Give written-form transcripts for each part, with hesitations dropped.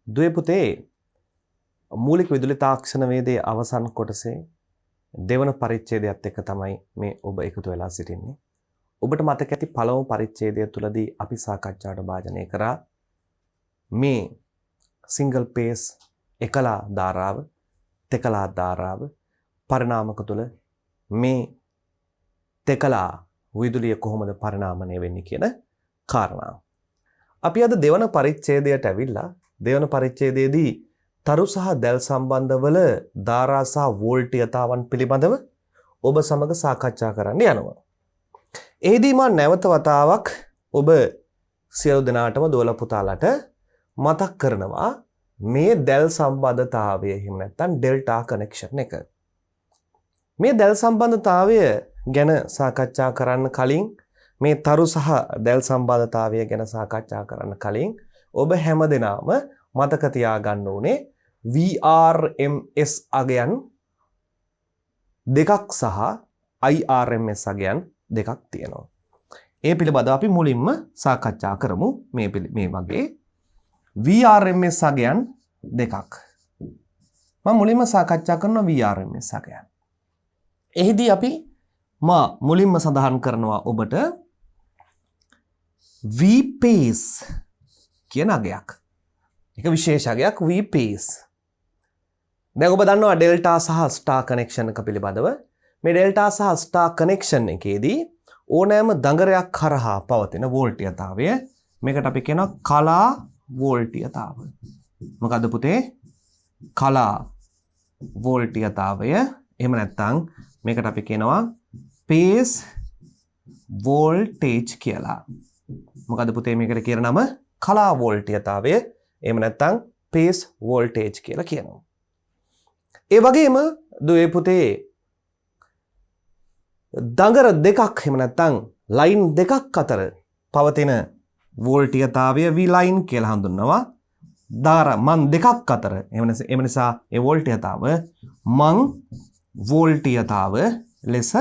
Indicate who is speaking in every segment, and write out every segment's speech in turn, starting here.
Speaker 1: දුවේ පුතේ මූලික විදුලි තාක්ෂණ වේදයේ අවසන් කොටසේ දෙවන පරිච්ඡේදයත් එක්ක තමයි මේ ඔබ එකතු වෙලා සිටින්නේ. ඔබට මතක ඇති පළමු පරිච්ඡේදය තුලදී අපි සාකච්ඡාවට භාජනය කරා මේ සිංගල් පේස් එකලා ධාරාව, තෙකලා ධාරාව පරිණාමක තුල මේ තෙකලා විදුලිය කොහොමද පරිණාමණය වෙන්නේ කියන කාරණාව. අපි අද දෙවන පරිච්ඡේදයට ඇවිල්ලා දෙවන පරිච්ඡේදයේදී තරු සහ දැල් සම්බන්ධවල ධාරා සහ වෝල්ටීයතාවන් පිළිබඳව ඔබ සමග සාකච්ඡා කරන්න යනවා. එෙහිදී මා නැවත වතාවක් ඔබ සියලු දෙනාටම දෝල පුතාලට මතක් කරනවා මේ දැල් සම්බන්ධතාවය එහෙම නැත්නම් ඩෙල්ටා කනෙක්ෂන් එක. මේ දැල් සම්බන්ධතාවය ගැන සාකච්ඡා කරන්න කලින් මේ තරු සහ දැල් සම්බන්ධතාවය ගැන සාකච්ඡා කරන්න කලින් ඔබ හැමදෙනාම මතක තියාගන්න ඕනේ VRMS අගයන් දෙකක් සහ IRMS අගයන් දෙකක් තියෙනවා. ඒ පිළිබඳව අපි මුලින්ම සාකච්ඡා කරමු මේ වගේ VRMS අගයන් දෙකක්. මම මුලින්ම සාකච්ඡා කරනවා VRMS අගයන්. එහිදී අපි මුලින්ම සඳහන් කරනවා ඔබට V-phase කියන අගයක්. එක විශේෂ අගයක් V-phase. දැන් ඔබ දන්නවා ඩෙල්ටා සහ ස්ටාර් කනෙක්ෂන් එක පිළිබඳව. මේ ඩෙල්ටා සහ ස්ටාර් කනෙක්ෂන් එකේදී ඕනෑම දඟරයක් කරහා පවතින වෝල්ටීයතාවය මේකට අපි කියනවා කලා වෝල්ටීයතාව. මොකද්ද පුතේ? කලා වෝල්ටීයතාවය. එහෙම නැත්නම් මේකට අපි කියනවා phase voltage කියලා. මොකද්ද පුතේ මේකට කියන නම? කලා වෝල්ටීයතාවය. එහෙම නැත්නම් phase voltage කියලා කියනවා. ඒ වගේම දුවේ පුතේ දඟර දෙකක් එහෙම නැත්නම් ලයින් දෙකක් අතර පවතින වෝල්ටීයතාවය V line කියලා හඳුන්වනවා. මන් දෙකක් අතර එහෙම නිසා ඒ වෝල්ටීයතාව මන් වෝල්ටීයතාව ලෙස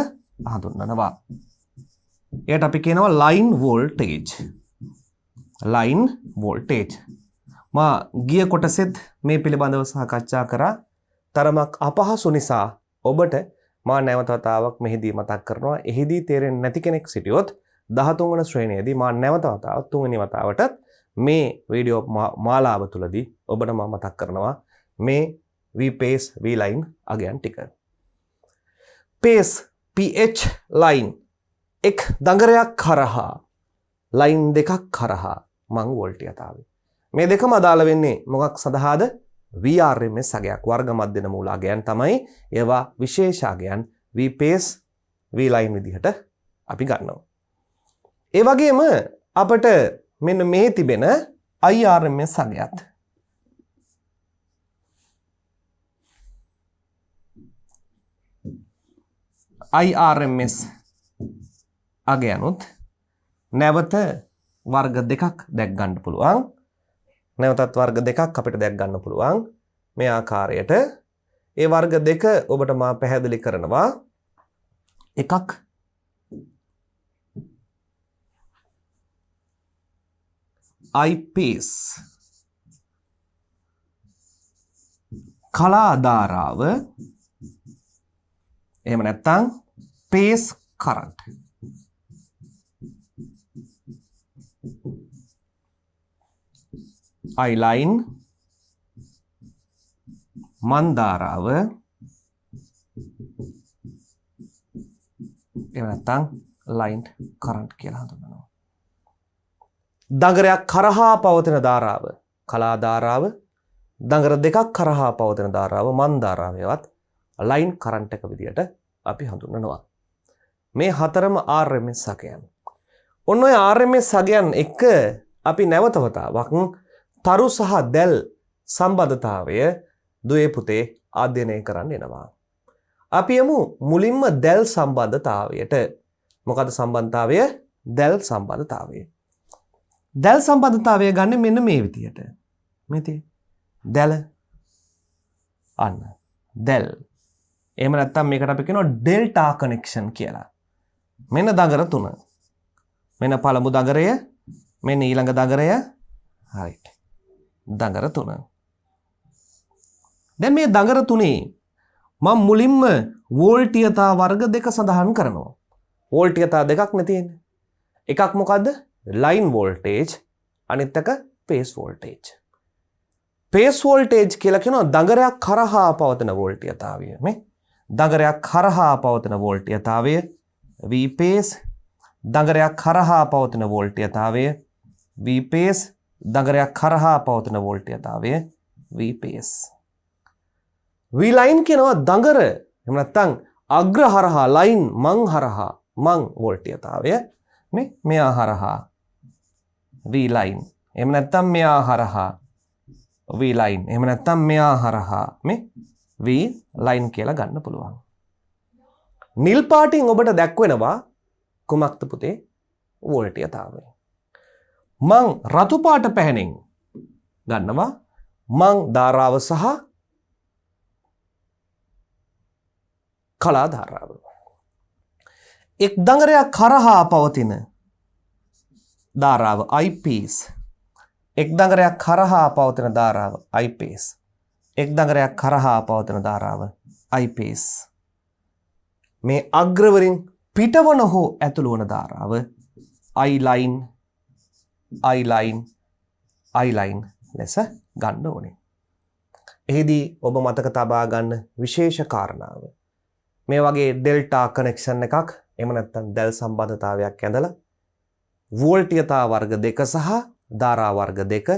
Speaker 1: හඳුන්වනවා. එයට අපි කියනවා line voltage. line voltage. මා ගිය කොටසෙත් මේ පිළිබඳව සාකච්ඡා කරා. තරමක් අපහසු නිසා ඔබට මා නැවත වතාවක් මෙහිදී මතක් කරනවා. එහිදී තේරෙන්නේ නැති කෙනෙක් සිටියොත් 13 වන ශ්‍රේණියේදී මා නැවත වතාවක් 3 වෙනි වතාවටත් මේ වීඩියෝ මාලාව තුලදී ඔබට මා මතක් කරනවා මේ V-phase V line අගයන් ටික. phase PH line එක් දඟරයක් කරහා line දෙකක් කරහා මං වෝල්ටීයතාවය. මේ දෙකම අදාළ වෙන්නේ මොකක් සඳහාද? VRMS අගයක්. වර්ග මධ්‍යන මූල අගයන් තමයි ඒවා විශේෂ අගයන් V-phase V line විදිහට අපි ගන්නවා. ඒ වගේම අපට මෙන්න මේ තිබෙන IRMS අගයත් IRMS අගයනුත් නැවත වර්ග දෙකක් දැක් ගන්න පුළුවන්. නැවතත් වර්ග දෙකක් අපිට දැක් ගන්න පුළුවන් මේ ආකාරයට. ඒ වර්ග දෙක ඔබට මා පැහැදිලි කරනවා. එකක් I-phase කලා ධාරාව. එහෙම නැත්නම් phase current. I line මන් ධාරාව. එහෙම නැත්නම් line current කියලා හඳුන්වනවා. දඟරයක් කරහා පවතින ධාරාව කලා ධාරාව. දඟර දෙකක් කරහා පවතින ධාරාව මන් ධාරාවයවත් line current එක විදියට අපි හඳුන්වනවා. මේ හතරම RMS අගයන්. ඔන්න ඔය RMS අගයන් එක අපි නැවත වතාවක් තරු සහ දැල් සම්බන්ධතාවය දුවේ පුතේ අධ්‍යයනය කරන්න එනවා. අපි යමු මුලින්ම දැල් සම්බන්ධතාවයට. මොකද සම්බන්ධතාවය? දැල් සම්බන්ධතාවය. දැල් සම්බන්ධතාවය ගන්න මෙන්න මේ විදියට. මේ දැල අන්න දැල්. එහෙම නැත්නම් මේකට අපි කියනවා ඩෙල්ටා කනෙක්ෂන් කියලා. මෙන්න දඟර තුන. මෙන්න පළමු දඟරය, මෙන්න ඊළඟ දඟරය. හරි. දඟර තුන. දැන් මේ දඟර තුනේ මම මුලින්ම වෝල්ටීයතා වර්ග දෙක සඳහන් කරනවා. වෝල්ටීයතා දෙකක් නේ තියෙන්නේ. එකක් මොකද්ද? ලයින් වෝල්ටේජ්, අනිත් එක පේස් වෝල්ටේජ්. පේස් වෝල්ටේජ් කියලා කියනවා දඟරයක් කරහා පවතින වෝල්ටීයතාවය. මේ දඟරයක් කරහා පවතින වෝල්ටීයතාවය V පේස්, දඟරයක් කරහා පවතින වෝල්ටීයතාවය V පේස්, දඟරයක් කරහා පවතින වෝල්ටීයතාවය V පේස්. V ලයින් කියනවා දඟර එහෙම නැත්නම් අග්‍ර හරහා ලයින් මං හරහා මං වෝල්ටීයතාවය මේ මෙයා හරහා V ලයින්. එහෙම නැත්නම් මෙයා හරහා V ලයින්. එහෙම නැත්නම් මෙයා හරහා මේ V ලයින් කියලා ගන්න පුළුවන්. නිල් පාටින් ඔබට දැක්වෙනවා කුමක්ද පුතේ? වෝල්ටීයතාවය. මං රතු පාට පැහැණෙන් ගන්නවා මං ධාරාව සහ කලා ධාරාව. එක් දඟරයක් කරහා පවතින ධාරාව I pace. එක් දඟරයක් කරහා පවතින ධාරාව I pace. එක් දඟරයක් කරහා පවතින ධාරාව I pace. මේ අග්‍රවරින් පිටවන හෝ ඇතුළු වන ධාරාව I line I line I line ලෙස ගන්න ඕනේ. එහිදී ඔබ මතක තබා ගන්න විශේෂ කාරණාව මේ වගේ ඩෙල්ටා කනෙක්ෂන් එකක් එහෙම නැත්නම් දැල් සම්බන්ධතාවයක් ඇඳලා වෝල්ටීයතා වර්ග දෙක සහ ධාරා වර්ග දෙක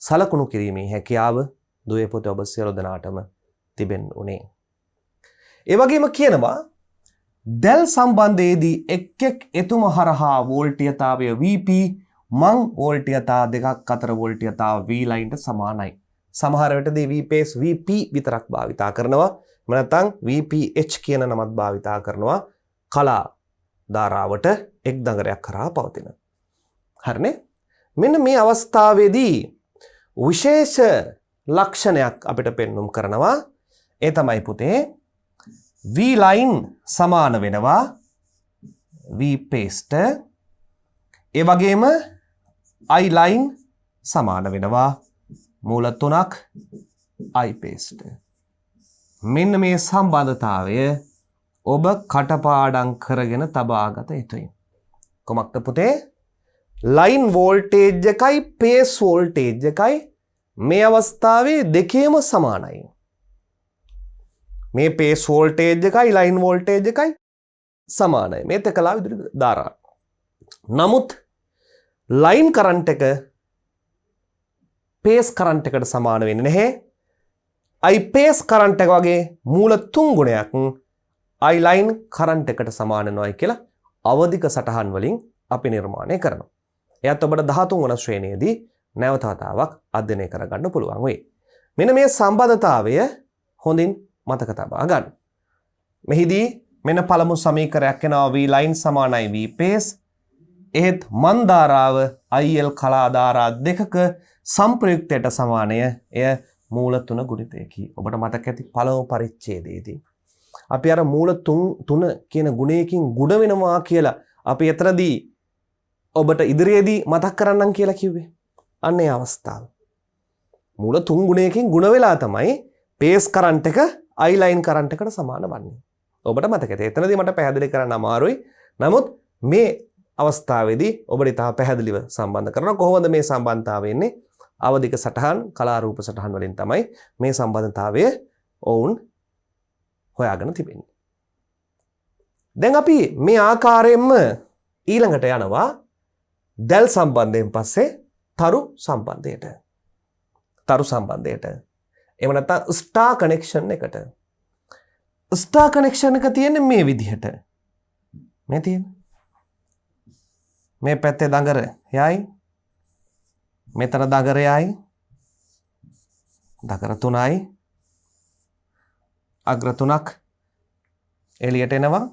Speaker 1: සලකුණු කිරීමේ හැකියාව දුවේ පුතේ ඔබ සියලු දෙනාටම තිබෙන්න උනේ. ඒ වගේම කියනවා දැල් සම්බන්ධයේදී එක් එක් එතුම හරහා වෝල්ටීයතාවය Vp මං වෝල්ටීයතා දෙකක් අතර වෝල්ටීයතාව V ලයින්ට සමානයි. සමහර විටදී V pace Vp විතරක් භාවිතා කරනවා. එහෙම නැත්නම් VPH කියන නමත් භාවිතා කරනවා කලා ධාරාවට එක් දඟරයක් කරා පවතින. හරිනේ? මෙන්න මේ අවස්ථාවේදී විශේෂ ලක්ෂණයක් අපිට පෙන්වුම් කරනවා. ඒ තමයි පුතේ V line සමාන වෙනවා V paste. ඒ වගේම I line සමාන වෙනවා මූල 3ක් I paste. මෙන්න මේ සම්බන්ධතාවය ඔබ කටපාඩම් කරගෙන තබාගත යුතුයි. කොමක්ද පුතේ? ලයින් වෝල්ටේජ් එකයි පේස් වෝල්ටේජ් එකයි මේ අවස්ථාවේ දෙකේම සමානයි. මේ පේස් වෝල්ටේජ් එකයි ලයින් වෝල්ටේජ් එකයි සමානයි. මේ දෙකලා විදුලි ධාරා. නමුත් ලයින් කරන්ට් එක පේස් කරන්ට් එකට සමාන වෙන්නේ නැහැ. I pace කරන්ට් එක වගේ මූල 3 ගුණයක් I line කරන්ට් එකට සමාන වෙනවායි කියලා අවධික සටහන් වලින් අපි නිර්මාණය කරනවා. එයත් ඔබට 13 වන ශ්‍රේණියේදී නැවත වතාවක් අධ්‍යයනය කරගන්න පුළුවන් වෙයි. මෙන්න මේ සම්බන්ධතාවය හොඳින් මතක තබා ගන්න. මෙහිදී මෙන්න පළමු සමීකරණයක් එනවා V line සමානයි V pace. එහෙත් මන් ධාරාව IL කලා ධාරා දෙකක සම්ප්‍රයුක්තයට සමානය. එය මූල 3 ගුණිතයකි. ඔබට මතක ඇති පළමු පරිච්ඡේදයේදී අපි අර මූල 3 කියන ගුණයකින් ගුණ වෙනවා කියලා අපි එතරදී ඔබට ඉදිරියේදී මතක් කරන්නම් කියලා කිව්වේ. අන්න ඒ අවස්ථාව. මූල 3 ගුණයකින් ගුණ වෙලා තමයි පේස් කරන්ට් එක I line කරන්ට් එකට සමාන වන්නේ. ඔබට මතක ඇති. එතනදී මට පැහැදිලි කරන්න අමාරුයි. නමුත් මේ අවස්ථාවේදී ඔබට තා පැහැදිලිව සම්බන්ධ කරනවා. කොහොමද මේ සම්බන්ධතාවය එන්නේ? අවධික සටහන් කලා රූප සටහන් වලින් තමයි මේ සම්බන්ධතාවය ඔවුන් හොයාගෙන තිබෙන්නේ. දැන් අපි මේ ආකාරයෙන්ම ඊළඟට යනවා දැල් සම්බන්ධයෙන් පස්සේ තරු සම්බන්ධයට. තරු සම්බන්ධයට. එහෙම නැත්නම් ස්ටාර් කනෙක්ෂන් එකට. ස්ටාර් කනෙක්ෂන් එක තියෙන්නේ මේ විදිහට. මේ තියෙන්නේ. මේ පැත්තේ දඟර යයි. මෙතන දඟරයයි දඟර 3යි අග්‍ර 3ක් එළියට එනවා.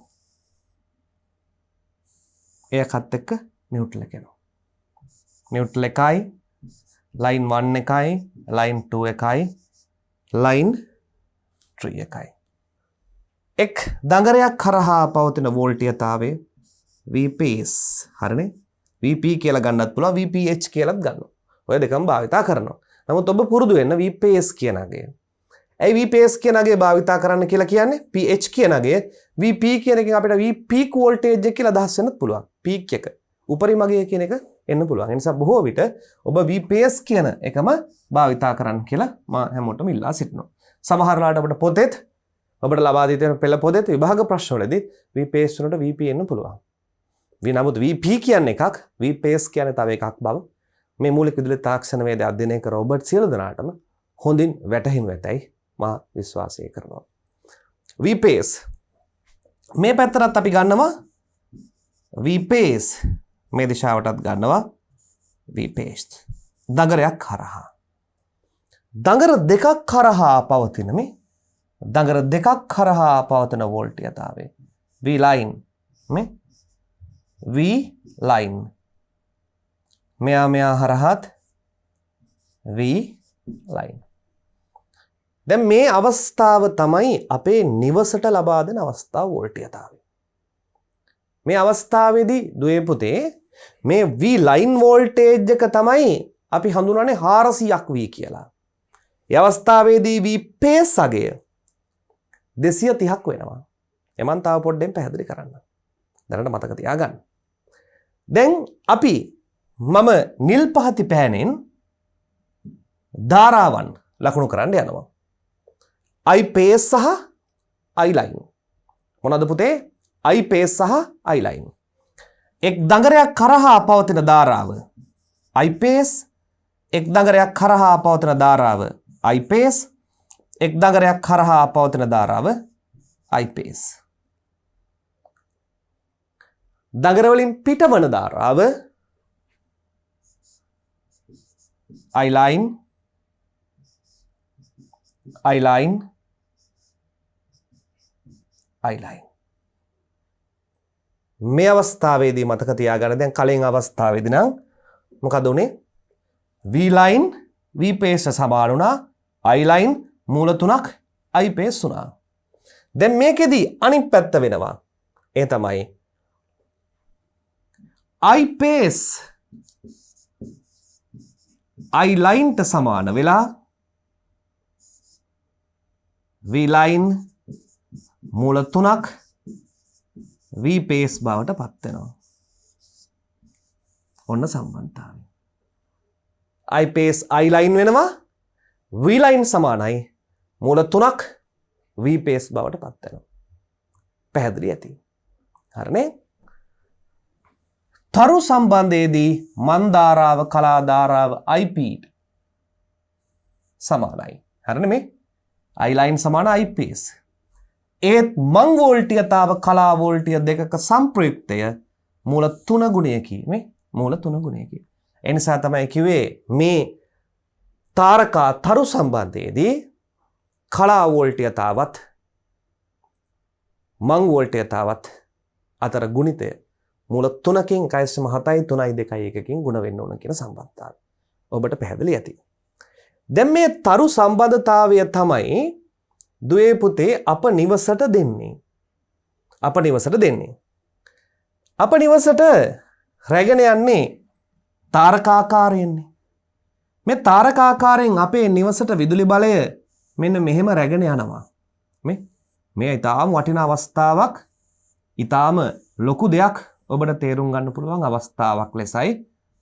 Speaker 1: ඒකත් එක්ක නියුට්‍රල් එක එනවා. නියුට්‍රල් එකයි ලයින් 1 එකයි ලයින් 2 එකයි ලයින් 3 එකයි. එක් දඟරයක් කරහා පවතින වෝල්ටීයතාවය V pace. හරිනේ? VP කියලා ගන්නත් පුළුවන් VPH කියලාත් ගන්නවා. ඔය දෙකම භාවිතා කරනවා. නමුත් ඔබ පුරුදු වෙන්න V pace කියන එක. ඇයි VPS කියන අගය භාවිතා කරන්න කියලා කියන්නේ? pH කියන අගය VP කියන එකෙන් අපිට V peak voltage එක කියලා අදහස් වෙන්නත් පුළුවන්. peak එක. උපරිම අගය කියන එක එන්න පුළුවන්. ඒ නිසා බොහෝ විට ඔබ VPS කියන එකම භාවිතා කරන්න කියලා මම හැමෝටම ඉල්ලා සිටිනවා. සමහර වෙලාවට අපිට පොතේත් ඔබට ලබා දී තියෙන පෙළ පොතේත් විභාග ප්‍රශ්නවලදී VPS වලට VP එන්න පුළුවන්. නමුත් VP කියන්නේ එකක්, VPS කියන්නේ තව එකක් බව මේ මූලික විදුලි තාක්ෂණ වේද අධ්‍යයනය කර ඔබට සියලු දෙනාටම හොඳින් වැටහිනු ඇතයි මා විශ්වාසය කරනවා. VPS මේ පැත්තටත් අපි ගන්නවා VPS, මේ දිශාවටත් ගන්නවා VPS. දඟරයක් හරහා. දඟර දෙකක් හරහා පවතින මේ දඟර දෙකක් හරහා පවතින වෝල්ටීයතාවය V line මේ V line මෙයා හරහාත් V line. දැන් මේ අවස්ථාව තමයි අපේ නිවසට ලබා දෙන අවස්ථාව වෝල්ටීයතාවය. මේ අවස්ථාවේදී දුවේ පුතේ මේ V line වෝල්ටේජ් එක තමයි අපි හඳුනන්නේ 400ක් V කියලා. ඒ අවස්ථාවේදී VPS අගය 230ක් වෙනවා. එමන් තව පොඩ්ඩෙන් පැහැදිලි කරන්න. දැනට මතක තියාගන්න. දැන් අපි මම නිල් පහති පෑනෙන් ධාරාවන් ලකුණු කරන්න යනවා. IPS සහ I line. මොනවද පුතේ? IPS සහ I line. එක් දඟරයක් කරහා පවතින ධාරාව IPS, එක් දඟරයක් කරහා පවතින ධාරාව IPS, එක් දඟරයක් කරහා පවතින ධාරාව IPS. දඟර වලින් පිටවන ධාරාව I line, I line, I line. මේ අවස්ථාවේදී මතක තියාගන්න. දැන් කලින් අවස්ථාවේදී නම් මොකද උනේ? V line VPS සමාන වුණා, I line මූල තුනක් IPS වුණා. දැන් මේකෙදී අනිත් පැත්ත වෙනවා. ඒ තමයි IPS I line ට සමාන වෙලා V line මූල තුනක් VPS බවට පත් වෙනවා. ඔන්න සම්බන්ධතාවය. IPS I line වෙනවා, V line සමානයි මූල තුනක් VPS බවට පත් වෙනවා. පැහැදිලි ඇති. හරිනේ? තරු සම්බන්ධයේදී මන් ධාරාව කලා ධාරාව IP සමානයි. හරිනේ මේ? I line සමාන IPS. ඒත් මං වෝල්ටීයතාව කලා වෝල්ටීය දෙකක සම්ප්‍රයුක්තය මූල 3 ගුණයකි. මේ මූල 3 ගුණයකි. ඒ නිසා තමයි කිව්වේ මේ තාරකා තරු සම්බන්ධයේදී කලා වෝල්ටීයතාවත් මං වෝල්ටීයතාවත් අතර ගුණිතය මූල 3කින් 1.7යි 3යි 2යි 1කින් ගුණ වෙන්න ඕන කියන සම්බන්ධතාවය. ඔබට පැහැදිලි ඇති. දැන් මේ තරු සම්බන්ධතාවය තමයි දුවේ පුතේ අප නිවසට දෙන්නේ. අප නිවසට දෙන්නේ. අප නිවසට රැගෙන යන්නේ තාරකාකාරයෙන්නේ. මේ තාරකාකාරයෙන් අපේ නිවසට විදුලි බලය මෙන්න මෙහෙම රැගෙන යනවා. මේ ඊටාම වටිනා අවස්ථාවක්, ඊටාම ලොකු දෙයක් ඔබට තේරුම් ගන්න පුළුවන් අවස්ථාවක් ලෙසයි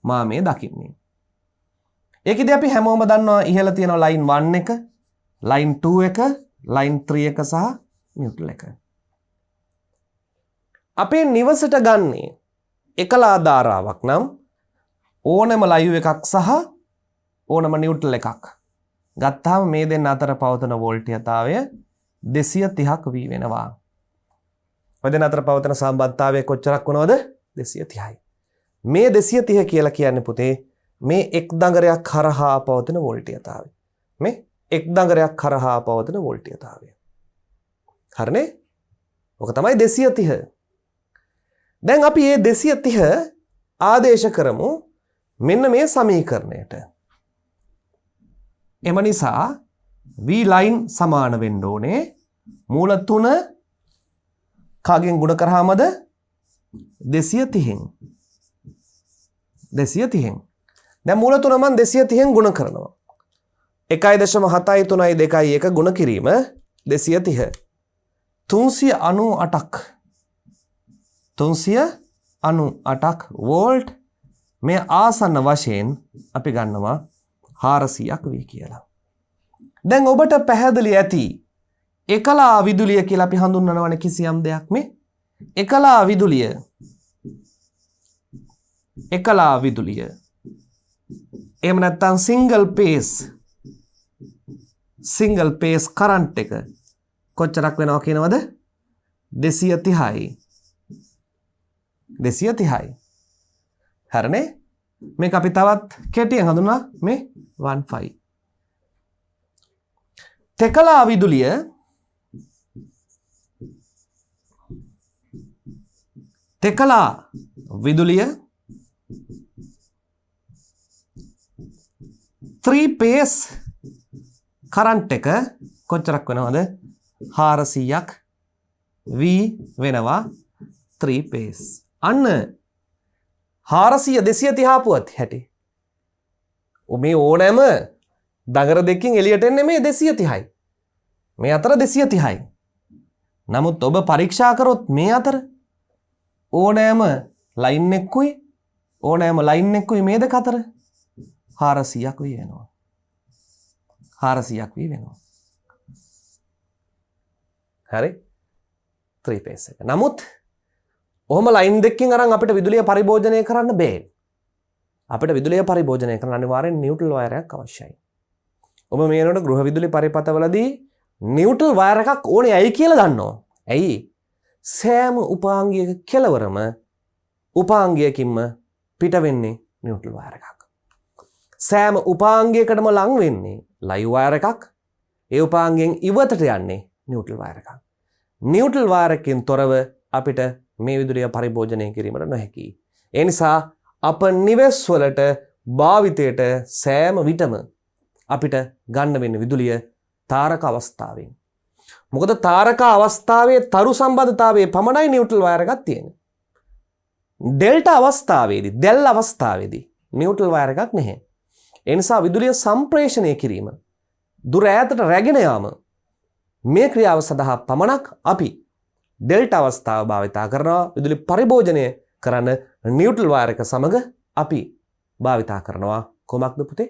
Speaker 1: මා මේ දකින්නේ. ඒකෙදි අපි හැමෝම දන්නවා ඉහළ තියෙන line 1 එක, line 2 එක, line 3 එක සහ neutral එක. අපේ නිවසට ගන්නේ එකලා ධාරාවක් නම් ඕනම live එකක් සහ ඕනම neutral එකක් ගත්තාම මේ දෙන්න අතර පවතන වෝල්ටීයතාවය 230ක් V වෙනවා. ඔය දෙන්න අතර පවතන සම්බන්ධතාවය කොච්චරක් වුණාද? 230යි. මේ 230 කියලා කියන්නේ පුතේ මේ එක් දඟරයක් කරහා පවතන වෝල්ටීයතාවය. මේ එක් දඟරයක් කරහා පවතන වෝල්ටීයතාවය. හරිනේ? ඔක තමයි 230. දැන් අපි මේ 230 ආදේශ කරමු මෙන්න මේ සමීකරණයට. එම නිසා V line සමාන වෙන්න ඕනේ මූල 3 කගෙන් ගුණ කරාමද 230න්. 230න්. දැන් මූල 3 මම 230න් ගුණ කරනවා. 1.73.2 ගුණ කිරීම 230. 398ක් වෝල්ට්. මේ ආසන්න වශයෙන් අපි ගන්නවා 400ක් V කියලා. දැන් ඔබට පැහැදිලි ඇති එකලා විදුලිය කියලා අපි හඳුන්වනවනේ කිසියම් දෙයක් මේ එකලා විදුලිය එහෙම නැත්නම් සිංගල් පේස් කරන්ට් එක කොච්චරක් වෙනවා කියනවද? 230යි. හරිනේ? මේක අපි තවත් කෙටියෙන් හඳුන්වනවා මේ 15. තෙකලා විදුලිය 3 පේස් කරන්ට් එක කොච්චරක් වෙනවද? 400ක් V වෙනවා 3 පේස්. අන්න 400 230 ආපුවත් හැටි. මේ ඕනෑම දගර දෙකකින් එළියට එන්නේ මේ 230යි. මේ අතර 230යි. නමුත් ඔබ පරීක්ෂා කරොත් මේ අතර ඕනෑම ලයින් එකකුයි මේ දෙක අතර 400ක් වෙනවා. 400ක් වෙනවා. හරි? 3 පේස් එක. නමුත් ඔහොම ලයින් දෙකකින් අරන් අපිට විදුලිය පරිභෝජනය කරන්න බෑ. අපිට විදුලිය පරිභෝජනය කරන්න අනිවාර්යෙන් නියුට්‍රල් වයර් එකක් අවශ්‍යයි. ඔබ මේ වෙනකොට ගෘහ විදුලි පරිපථවලදී නියුට්‍රල් වයර් එකක් ඕනේ ඇයි කියලා දන්නවා. ඇයි? සෑම උපාංගයක කෙලවරම උපාංගයකින්ම පිට වෙන්නේ නියුට්‍රල් වයර් එකක්. සෑම උපාංගයකටම ලං වෙන්නේ ලයිව් වයර් එකක්. ඒ උපාංගයෙන් ඉවතට යන්නේ නියුට්‍රල් වයර් එකක්. නියුට්‍රල් වයර් එකකින් තොරව අපිට මේ විදුලිය පරිභෝජනය කිරීමට නොහැකි. ඒ නිසා අප නිවෙස් වලට භාවිතයට සෑම විටම අපිට ගන්න වෙන විදුලිය තාරක අවස්ථාවෙන්. මොකද තාරක අවස්ථාවේ තරු සම්බන්ධතාවයේ පමණයි නියුට්‍රල් වයර් එකක් තියෙන්නේ. ඩෙල්ටා අවස්ථාවේදී නියුට්‍රල් වයර් එකක් නැහැ. ඒ නිසා විදුලිය සම්ප්‍රේෂණය කිරීම දුර ඈතට රැගෙන යාම මේ ක්‍රියාව සඳහා පමණක් අපි ඩෙල්ටා අවස්ථාව භාවිතා කරනවා. විදුලි පරිභෝජනය කරන්න නියුට්‍රල් වයර් එක සමග අපි භාවිතා කරනවා කොමක්ද පුතේ?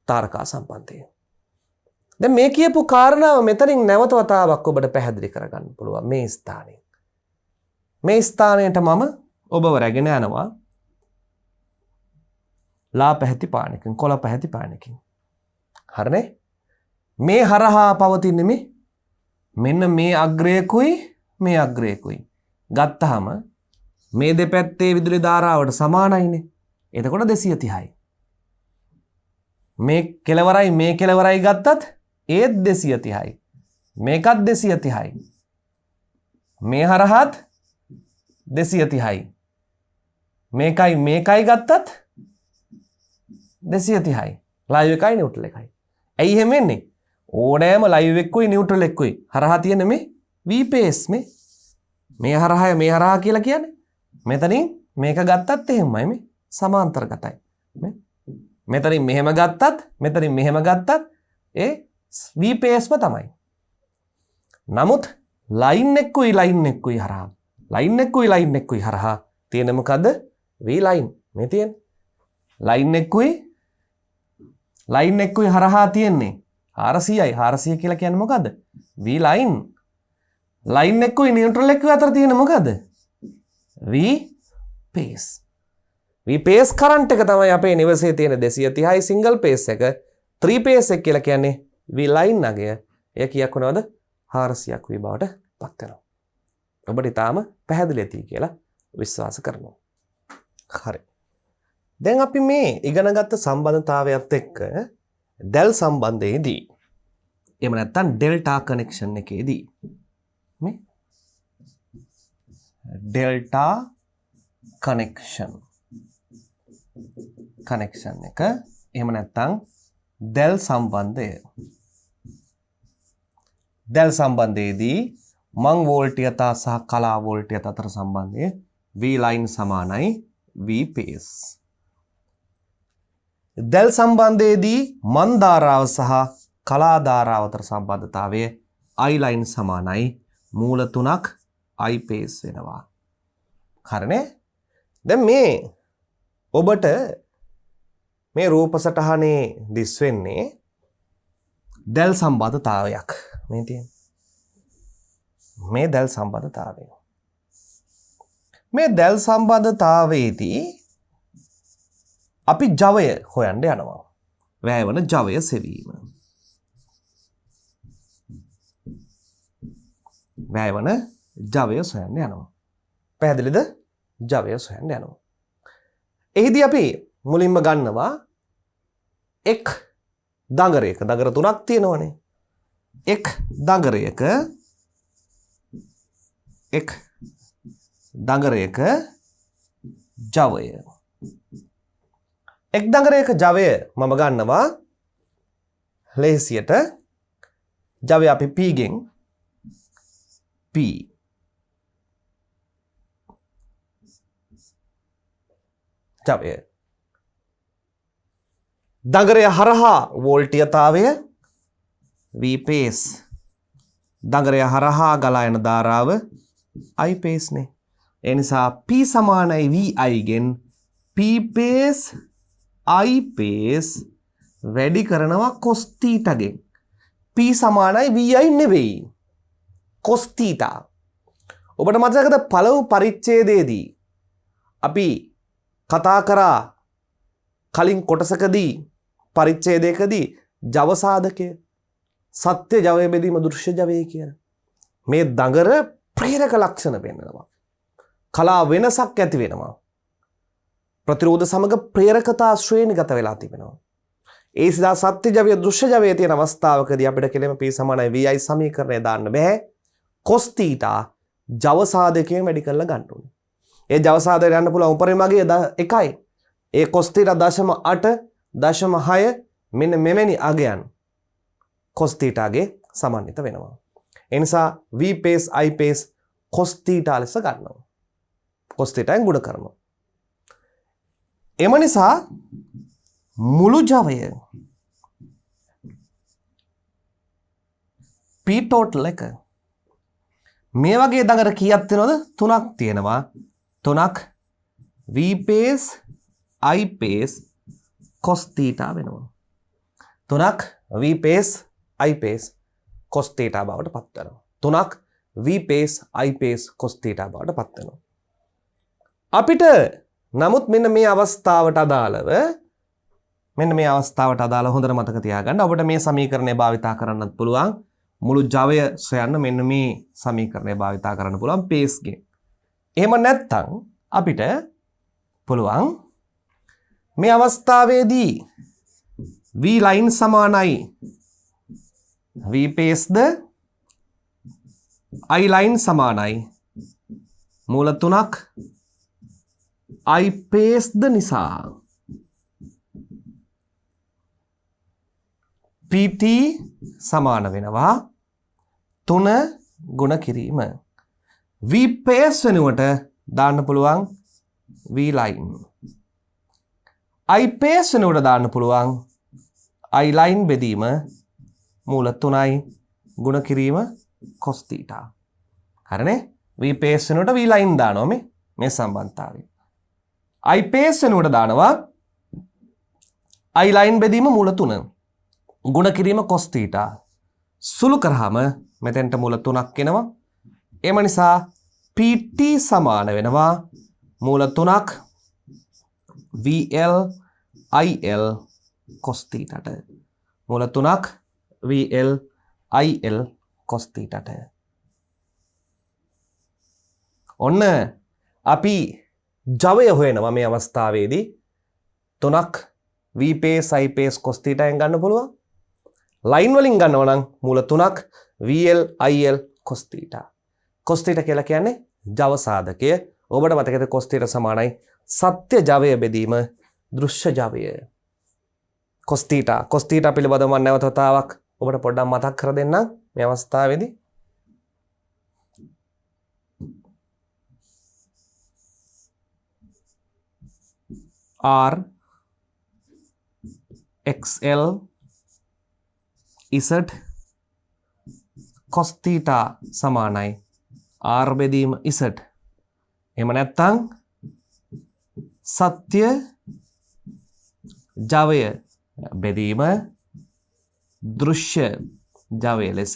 Speaker 1: තාරකා සම්බන්ධය. දැන් මේ කියපු කාරණාව මෙතනින් නැවත වතාවක් ඔබට පැහැදිලි කරගන්න පුළුවන් මේ ස්ථානයේ. මේ ස්ථානයට මම ඔබව රැගෙන යනවා ලා පැහැති පානකින්, කොළ පැහැති පානකින්. හරිනේ? මේ හරහා පවතින්නේ මෙන්න මේ අග්‍රයකුයි මේ අග්‍රයකුයි. ගත්තාම මේ දෙපැත්තේ විදුලි ධාරාවට සමානයිනේ. එතකොට 230යි. මේ කෙලවරයි ගත්තත් ඒත් 230යි. මේකත් 230යි. මේ හරහාත් 230යි. මේකයි ගත්තත් 230යි. ලයිව් එකයි නියුට්‍රල් එකයි. ඇයි එහෙම වෙන්නේ? ඕනෑම ලයිව් එකකුයි නියුට්‍රල් එකකුයි හරහා තියෙන මේ V පේස් මේ හරහා කියලා කියන්නේ. මෙතනින් මේක ගත්තත් එහෙමයි මේ සමාන්තරගතයි. මෙතනින් මෙහෙම ගත්තත් ඒ V පේස්ම තමයි. නමුත් ලයින් එක්කුයි හරහා තියෙන මොකද්ද? V line. මේ තියෙන ලයින් එක්කුයි හරහා තියෙන්නේ 400යි. 400 කියලා කියන්නේ මොකද්ද? V line. ලයින් එක්කුයි නියුට්‍රල් එක්කුයි අතර තියෙන මොකද්ද? V pace. V pace current එක තමයි අපේ නිවසේ තියෙන 230යි සිංගල් පේස් එක. 3 පේස් එක කියලා කියන්නේ V ලයින් අගය. එය කීයක් වෙනවද? 400ක් V බවට පත් වෙනවා. ඔබට ඊටාම පැහැදිලි ඇති කියලා විශ්වාස කරනවා. හරි. දැන් අපි මේ ඉගෙනගත්ත සම්බන්ධතාවයත් එක්ක දැල් සම්බන්ධයේදී එහෙම නැත්නම් ඩෙල්ටා කනෙක්ෂන් එකේදී මේ ඩෙල්ටා කනෙක්ෂන් එක එහෙම නැත්නම් දැල් සම්බන්ධයේදී මං වෝල්ටියතා සහ කලා වෝල්ටියත අතර සම්බන්ධය V ලයින් සමානයි V පේස්. දැල් සම්බන්ධයේදී මන් ධාරාව සහ කලා ධාරාව අතර සම්බන්ධතාවය I line සමානයි මූල 3ක් I pace වෙනවා. හරිනේ? දැන් මේ ඔබට මේ රූප සටහනේ දිස් වෙන්නේ දැල් සම්බන්ධතාවයක්. මේ තියෙන්නේ. මේ දැල් සම්බන්ධතාවය. මේ දැල් සම්බන්ධතාවයේදී අපි ජවය හොයන්න යනවා. වැයවන ජවය සෙවීම. වැයවන ජවය සොයන්න යනවා. පැහැදිලිද? ජවය සොයන්න යනවා. එහිදී අපි මුලින්ම ගන්නවා එක් දඟරයක. දඟර 3ක් තියෙනවනේ. එක් දඟරයක ජවය. එක් දඟරයක ජවය මම ගන්නවා ලේසියට. ජවය අපි P ගෙන් P ජවය. දඟරය හරහා වෝල්ටීයතාවය V pace. දඟරය හරහා ගලා යන ධාරාව I pace නේ. ඒ නිසා P සමානයි VI ගෙන් P pace I pace වැඩි කරනවා cos theta ගෙන්. P සමානයි VI නෙවෙයි cos theta. ඔබට මතකද පළමු පරිච්ඡේදයේදී අපි කතා කරා කලින් කොටසකදී පරිච්ඡේදයකදී ජව සාධකය සත්‍ය ජවය බෙදීම දෘශ්‍ය ජවය කියන මේ දඟර ප්‍රේරක ලක්ෂණ පෙන්වනවා. කලා වෙනසක් ඇති වෙනවා. ප්‍රතිරෝධ සමග ප්‍රේරකතා ශ්‍රේණිගත වෙලා තිබෙනවා. ඒ සිදා සත්‍ය ජවය දෘශ්‍ය ජවයේ තියෙන අවස්ථාවකදී අපිට කෙලෙම P සමානයි VI සමීකරණය දාන්න බෑ. cos theta ජව සාධකයෙන් වැඩි කරලා ගන්න ඕනේ. ඒ ජව සාධකයට යන්න පුළුවන් උපරිමගේ 1යි. ඒ cos theta 0.8 0.6 මෙන්න මෙවැනි අගයන් cos theta ගේ සමන්විත වෙනවා. ඒ නිසා V pace I pace cos theta ලෙස ගන්නවා. cos theta ෙන් ගුණ කරනවා. එම නිසා මුළු ජවය P total එක මේ වගේ දඟර කීයක් තියෙනවද? 3ක් තියෙනවා. 3ක් V pace I pace cos theta වෙනවා. 3ක් V pace I pace cos theta බවට පත් වෙනවා. 3ක් V pace I pace cos theta බවට පත් වෙනවා. අපිට නමුත් මෙන්න මේ අවස්ථාවට අදාළව හොඳට මතක තියාගන්න. ඔබට මේ සමීකරණය භාවිතා කරන්නත් පුළුවන්. මුළු ජවය සොයන්න මෙන්න මේ සමීකරණය භාවිතා කරන්න පුළුවන් pace ගෙන්. එහෙම නැත්නම් අපිට පුළුවන් මේ අවස්ථාවේදී V line සමානයි V pace the I line සමානයි මූල 3ක් I pace ද නිසා PT සමාන වෙනවා 3 ගුණ කිරීම. V pace වෙනුවට දාන්න පුළුවන් V line. I pace වෙනුවට දාන්න පුළුවන් I line බෙදීම මූල 3යි ගුණ කිරීම cos theta. හරිනේ? V pace වෙනුවට V line දානවා මේ සම්බන්ධතාවය. I pace වෙනුවට දානවා I line බෙදීම මූල 3 ගුණ කිරීම cos theta. සුළු කරාම මෙතෙන්ට මූල 3ක් එනවා. එම නිසා PT සමාන වෙනවා මූල 3ක් VL IL cos theta ට. මූල 3ක් VL IL cos theta ට. ඔන්න අපි ජවය හොයනවා මේ අවස්ථාවේදී 3ක් V pace I pace cos theta ෙන් ගන්න පුළුවන්. ලයින් වලින් ගන්නවා නම් මූල 3ක් VL IL cos theta. cos theta කියලා කියන්නේ ජව සාධකය. ඔබට මතකද cos theta සමානයි සත්‍ය ජවය බෙදීම දෘශ්‍ය ජවය. cos theta පිළිබඳව මම නැවත වතාවක් ඔබට පොඩ්ඩක් මතක් කර දෙන්නම් මේ අවස්ථාවේදී. R XL Z cos theta සමානයි R බෙදීම Z. එහෙම නැත්නම් සත්‍ය ජවය බෙදීම දෘශ්‍ය ජවය ලෙස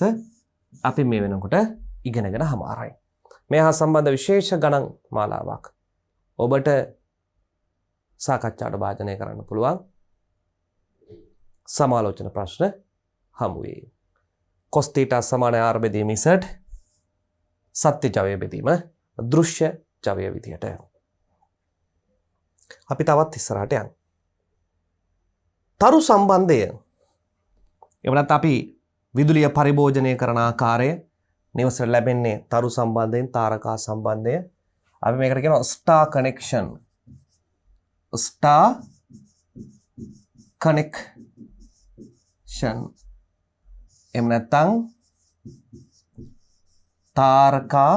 Speaker 1: අපි මේ වෙනකොට ඉගෙනගෙන හමාරයි. මේ හා සම්බන්ධ විශේෂ ගණන් මාලාවක් ඔබට සාකච්ඡාවට භාජනය කරන්න පුළුවන්. සමාලෝචන ප්‍රශ්න හමු වේ. cos theta සමාන R බෙදීම Z සත්‍ය ජවය බෙදීම දෘශ්‍ය ජවය විදියට. අපි තවත් ඉස්සරහට යමු. තරු සම්බන්ධය එවනත් අපි විදුලිය පරිභෝජනය කරන ආකාරය නිවසට ලැබෙන්නේ තරු සම්බන්ධයෙන් තාරකා සම්බන්ධය. අපි මේකට කියනවා ස්ටාර් කනෙක්ෂන්. Star connection. එහෙම නැත්නම් තාරකා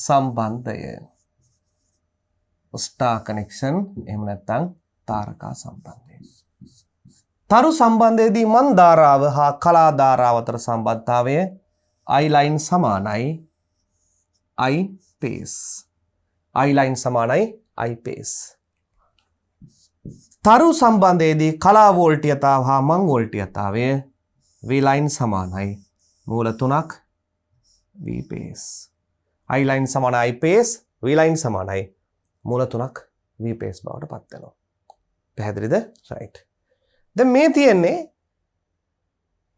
Speaker 1: සම්බන්ධය. ස්ටාර් කනෙක්ෂන් එහෙම නැත්නම් තාරකා සම්බන්ධය. තරු සම්බන්ධයේදී මන් ධාරාව හා කලා ධාරාව අතර සම්බන්ධතාවය I line සමානයි I pace. I line සමානයි I pace. තරු සම්බන්ධයේදී කලා වෝල්ටීයතාව හා මන් වෝල්ටීයතාවය V line සමානයි මූල තුනක් V pace. I line සමානයි I pace, V line සමානයි මූල තුනක් V pace බවට පත් වෙනවා. පැහැදිලිද? right. දැන් මේ තියෙන්නේ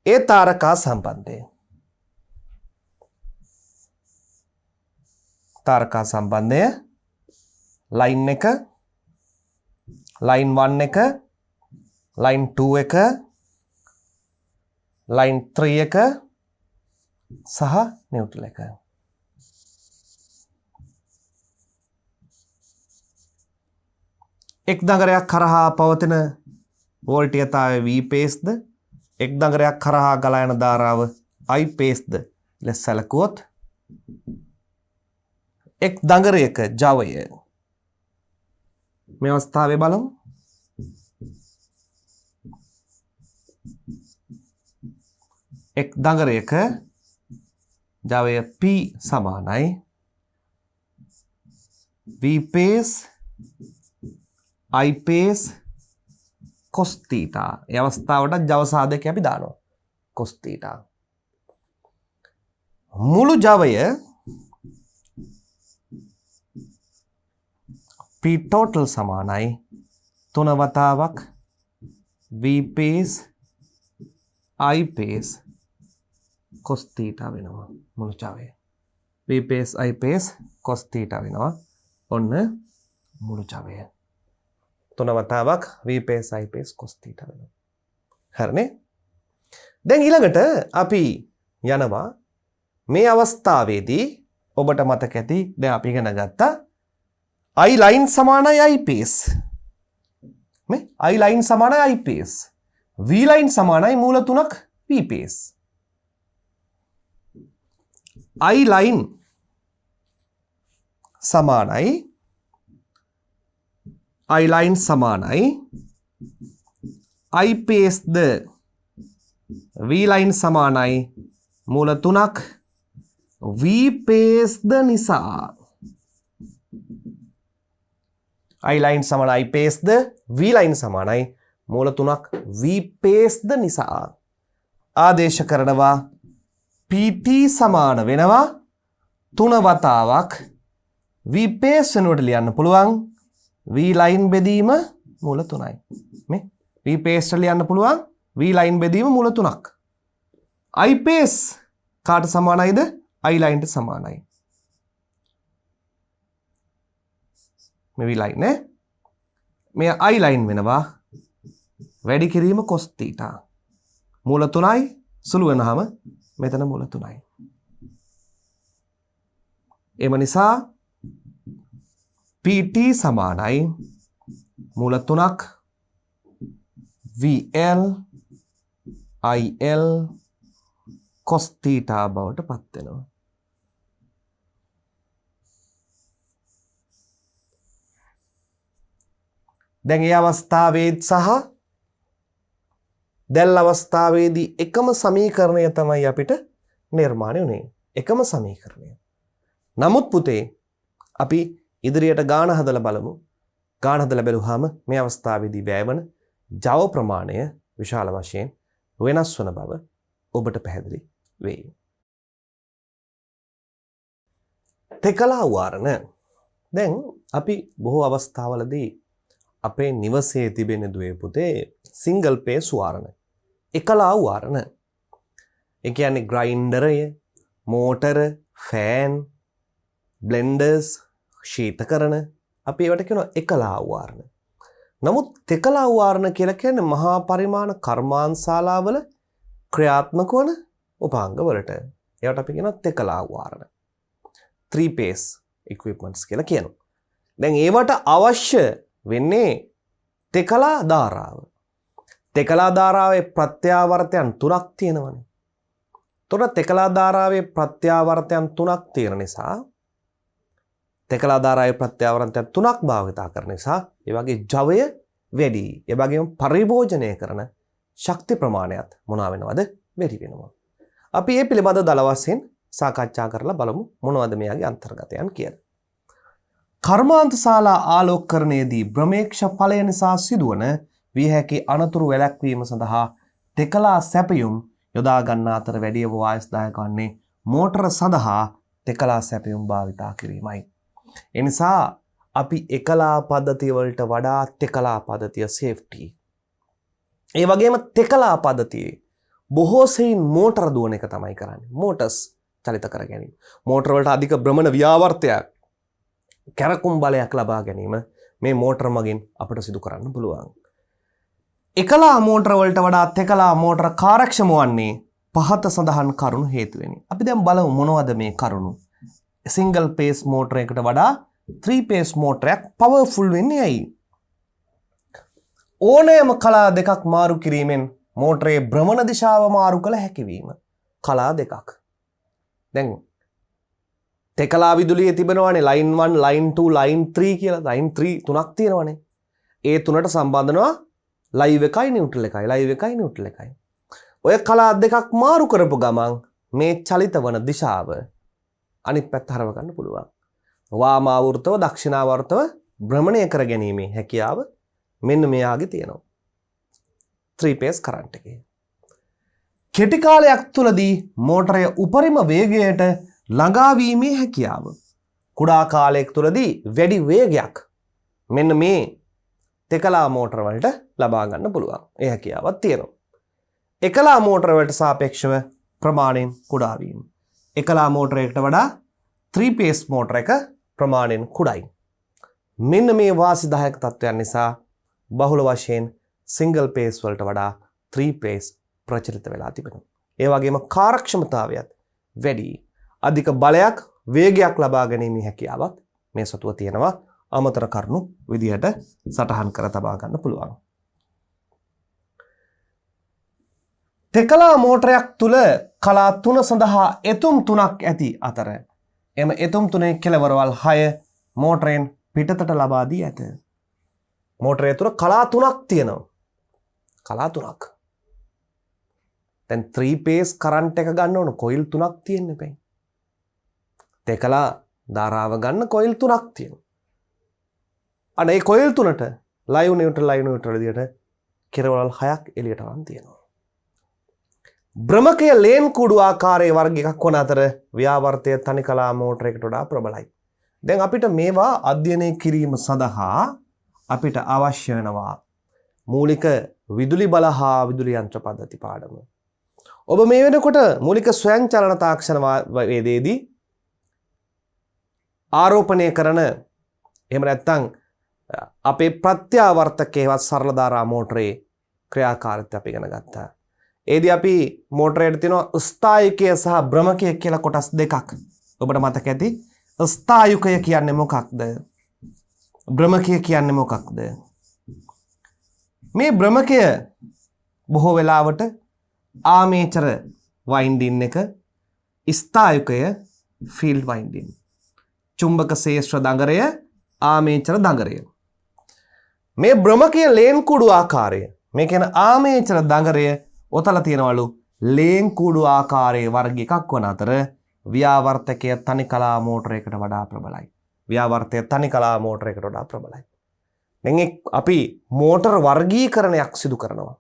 Speaker 1: ඒ තාරකා සම්බන්ධය. තාරකා සම්බන්ධය line එක, line 1 එක, line 2 එක, line 3 එක සහ නිව්ට්‍රල් එක. එක් දඟරයක් කරහා පවතින වෝල්ටීයතාවය V pace ද එක් දඟරයක් කරහා ගලා යන ධාරාව I pace ද ලෙස සැලකුවොත් එක් දඟරයක ජවය මේ අවස්ථාවේ බලමු. එක් දඟරයක ජවය P සමානයි V pace I pace cos theta. ඒ අවස්ථාවට ජව සාධකය අපි දානවා cos theta. මුළු ජවය P total සමානයි 3 වතාවක් V pace I pace cos theta වෙනවා. මුළු ජවය V pace I pace cos theta වෙනවා. ඔන්න මුළු ජවය 3 වතාවක් V pace I pace cos theta වෙනවා. හරිනේ? දැන් ඊළඟට අපි යනවා මේ අවස්ථාවේදී ඔබට මතක ඇති දැන් අපි ඉගෙන ගත්තා I line සමානයි I pace. මේ I line සමානයි I pace. V line සමානයි මූල තුනක් V pace. I line සමානයි I line සමානයි I pace the V line සමානයි මූල තුනක් V pace ද නිසා. I line සමානයි I pace the V line සමානයි මූල තුනක් V pace ද නිසා. ආදේශ කරනවා PT සමාන වෙනවා 3 වතාවක් V pace වෙනුවට ලියන්න පුළුවන් V line බෙදීම මූල 3යි. මේ V pace වල ලියන්න පුළුවන් V line බෙදීම මූල 3ක්. I pace කාට සමානයිද? I line ට සමානයි. මේ V line නේ. මේ I line වෙනවා වැඩි කිරීම cos theta. මූල 3යි සුළු වෙනහම මෙතන මූල 3යි. එම නිසා PT සමානයි මූල 3ක් VL IL cos theta බවට පත් වෙනවා. දැන් ඒ අවස්ථාවේත් සහ දැන් අවස්ථාවේදී එකම සමීකරණය තමයි අපිට නිර්මාණය වුණේ. එකම සමීකරණය. නමුත් පුතේ අපි ඉදිරියට ගාන හදලා බලමු. ගාන හදලා බැලුවාම මේ අවස්ථාවේදී වැයවන ජව ප්‍රමාණය විශාල වශයෙන් වෙනස් වන බව ඔබට පැහැදිලි වෙයි. තෙකලා වාරණ. දැන් අපි බොහෝ අවස්ථාවලදී අපේ නිවසේ තිබෙන දුවේ පුතේ සිංගල් පේස් වාරණ. එකලා වාරණ. ඒ කියන්නේ ග්‍රයින්ඩරය, මෝටර, ෆෑන්, බ්ලෙන්ඩර්ස්, ශීතකරණ අපි ඒවට කියනවා එකලා වාරණ. නමුත් තෙකලා වාරණ කියලා කියන්නේ මහා පරිමාණ කර්මාන්තශාලාවල ක්‍රියාත්මක වන උපාංග වලට. ඒවට අපි කියනවා තෙකලා වාරණ. 3 phase equipments කියලා කියනවා. දැන් ඒවට අවශ්‍ය වෙන්නේ තෙකලා ධාරාව. තෙකලා ධාරාවේ ප්‍රත්‍යාවර්තයන් 3ක් තියෙනවනේ. එතකොට තෙකලා ධාරාවේ ප්‍රත්‍යාවර්තයන් 3ක් තියෙන නිසා තෙකලා ධාරාවේ ප්‍රත්‍යාවර්තයන් 3ක් භාවිතා කරන නිසා ඒ වගේ ජවය වැඩි. ඒ වගේම පරිභෝජනය කරන ශක්ති ප්‍රමාණයත් මොනවා වෙනවද? වැඩි වෙනවා. අපි මේ පිළිබඳ දල වශයෙන් සාකච්ඡා කරලා බලමු මොනවද මෙයාගේ අන්තර්ගතයන් කියලා. කර්මාන්තශාලා ආලෝකකරණයේදී බ්‍රහ්මේක්ෂ ඵලය නිසා සිදුවන විය හැකි අනතුරු වැළැක්වීම සඳහා තෙකලා සැපයුම් යොදා ගන්න අතර වැඩිම වායස්දායක වන්නේ මෝටර සඳහා තෙකලා සැපයුම් භාවිතා කිරීමයි. ඒ නිසා අපි එකලා පද්ධතිය වලට වඩා තෙකලා පද්ධතිය සේෆ්ටි. ඒ වගේම තෙකලා පද්ධතියේ බොහෝ සෙයින් මෝටර දුවන එක තමයි කරන්නේ. මෝටර්ස් චලිත කර ගැනීම. මෝටර වලට අධික භ්‍රමණ ව්‍යාවර්තයක් කැරකුම් බලයක් ලබා ගැනීම මේ මෝටර මගින් අපිට සිදු කරන්න පුළුවන්. එකලා මෝටර වලට වඩා තෙකලා මෝටර කාර්යක්ෂම වන්නේ පහත සඳහන් කරුණු හේතුවෙනි. අපි දැන් බලමු මොනවද මේ කරුණු. සිංගල් පේස් මෝටර එකකට වඩා 3 පේස් මෝටරයක් පවර්ෆුල් වෙන්නේ ඇයි? ඕනෑම කලා දෙකක් මාරු කිරීමෙන් මෝටරයේ භ්‍රමණ දිශාව මාරු කළ හැකිවීම. කලා දෙකක්. දැන් තෙකලා විදුලියේ තිබෙනවානේ ලයින් 1, ලයින් 2, ලයින් 3 කියලා. ලයින් 3 තුනක් තියෙනවානේ. ඒ තුනට සම්බන්ධනවා ලයිව් එකයි නියුට්‍රල් එකයි. ලයිව් එකයි නියුට්‍රල් එකයි. ඔය කලා දෙකක් මාරු කරපු ගමන් මේ චලිත වන දිශාව අනිත් පැත්ත හරව ගන්න පුළුවන්. වාමාවෘතව දක්ෂිනාවර්තව භ්‍රමණය කර ගැනීමේ හැකියාව මෙන්න මෙයාගේ තියෙනවා. 3 phase current එකේ. කෙටි කාලයක් තුලදී මෝටරය උපරිම වේගයට ළඟා වීමේ හැකියාව. කුඩා කාලයක් තුලදී වැඩි වේගයක් මෙන්න මේ තෙකලා මෝටර වලට ලබා ගන්න පුළුවන්. ඒ හැකියාවක් තියෙනවා. එකලා මෝටර වලට සාපේක්ෂව ප්‍රමාණයෙන් කුඩා වීම. එකලා මෝටර එකකට වඩා 3 phase මෝටර එක ප්‍රමාණයෙන් කුඩායි. මෙන්න මේ වාසිදායක තත්ත්වයන් නිසා බහුල වශයෙන් සිංගල් phase වලට වඩා 3 phase ප්‍රචලිත වෙලා තිබෙනවා. ඒ වගේම කාර්යක්ෂමතාවයත් වැඩි. අධික බලයක් වේගයක් ලබා ගැනීමේ හැකියාවක් මේ සතුව තියෙනවා. අමතර කරුණු විදිහට සටහන් කර තබා ගන්න පුළුවන්. තෙකලා මෝටරයක් තුල කලා 3 සඳහා එතුම් 3ක් ඇති අතර එම එතුම් 3 කෙළවරවල් 6 මෝටරෙන් පිටතට ලබා දී ඇත. මෝටරය තුල කලා 3ක් තියෙනවා. කලා 3ක්. දැන් 3 phase current එක ගන්න ඕන කොයිල් 3ක් තියෙන්න එපා. තෙකලා ධාරාව ගන්න කොයිල් 3ක් තියෙනවා. අනේ කොයිල් 3ට ලයිව් නියුට්‍රල් විදියට කෙළවරවල් 6ක් එළියට අරන් තියෙනවා. භ්‍රමකය ලේන් කුඩු ආකාරයේ වර්ග එකක් වන අතර ව්‍යාවර්තය තනිකලා මෝටරයකට වඩා ප්‍රබලයි. දැන් අපිට මේවා අධ්‍යයනය කිරීම සඳහා අපිට අවශ්‍ය වෙනවා මූලික විදුලි බල හා විදුලි යන්ත්‍ර පද්ධති පාඩම. ඔබ මේ වෙනකොට මූලික ස්වයංචලන තාක්ෂණ වේදේදී ආරෝපණය කරන එහෙම නැත්නම් අපේ ප්‍රත්‍යාවර්තකයේවත් සරල ධාරා මෝටරේ ක්‍රියාකාරීත්වය අපි ඉගෙන ගත්තා. ඒදී අපි මෝටරයට තියෙනවා ස්ථායකය සහ භ්‍රමකය කියලා කොටස් දෙකක්. ඔබට මතක ඇති. ස්ථායකය කියන්නේ මොකක්ද? භ්‍රමකය කියන්නේ මොකක්ද? මේ භ්‍රමකය බොහෝ වෙලාවට ආමේචර වයින්ඩින් එක, ස්ථායකය ෆීල්ඩ් වයින්ඩින්. චුම්බක ශේෂ්ත්‍ර දඟරය, ආමේචර දඟරය. මේ බ්‍රමකයේ ලේන් කුඩු ආකාරය මේ කියන ආමේචර දඟරය ඔතල තියෙනවලු ලේන් කුඩු ආකාරයේ වර්ග එකක් වන අතර ව්‍යාවර්තකය තනිකලා මෝටරයකට වඩා ප්‍රබලයි. ව්‍යාවර්තය තනිකලා මෝටරයකට වඩා ප්‍රබලයි. දැන් අපි මෝටර වර්ගීකරණයක් සිදු කරනවා.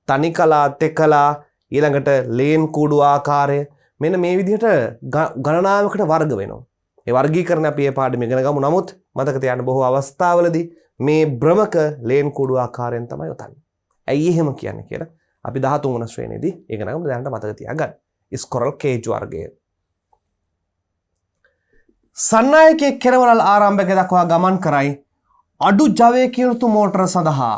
Speaker 1: තනිකලා තෙකලා ඊළඟට ලේන් කුඩු ආකාරය මෙන්න මේ විදිහට ගණනාවකට වර්ග වෙනවා. ඒ වර්ගීකරණ අපි මේ පාඩමේ ඉගෙන ගමු. නමුත් මතක තියාගන්න බොහෝ අවස්ථාවලදී මේ බ්‍රමක ලේන් කුඩු ආකාරයෙන් තමයි යොතන්නේ. ඇයි එහෙම කියන්නේ කියලා අපි 13 වන ශ්‍රේණියේදී ඉගෙන ගමු. දැනට මතක තියාගන්න. ස්කොරල් කේජ් වර්ගය. සන්නායකයේ කෙරවලල් ආරම්භක දක්වා ගමන් කරයි අඩු ජවයකින් යුතු මෝටර සඳහා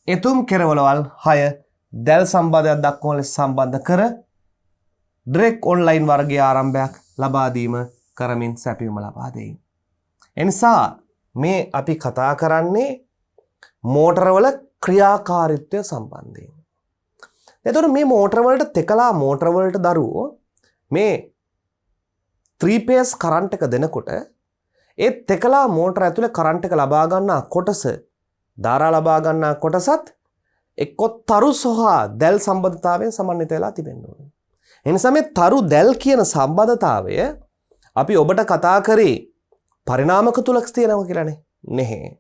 Speaker 1: එතුම් කෙරවලවල් 6 දැල් සම්බන්ධයක් දක්වන ලෙස සම්බන්ධ කර ඩිරෙක්ට් ඔන්ලයින් වර්ගයේ ආරම්භයක් ලබා දීම කරමින් සැපයුම ලබා දෙයි. එනිසා මේ අපි කතා කරන්නේ මෝටරවල ක්‍රියාකාරීත්වය සම්බන්ධයෙන්. එතකොට මේ මෝටරවලට තෙකලා මෝටරවලට දරුවෝ මේ 3 phase කරන්ට් එක දෙනකොට ඒ තෙකලා මෝටර ඇතුලේ කරන්ට් එක ලබා ගන්නා කොටස ධාරා ලබා ගන්නා කොටසත් එක්ක තරු සහ දැල් සම්බන්ධතාවයෙන් සමන්විත වෙලා තිබෙන්න ඕනේ. එනිසා මේ තරු දැල් කියන සම්බන්ධතාවය අපි ඔබට කතා කරේ පරිණාමක තුලක් තියෙනවා කියලානේ. නැහැ.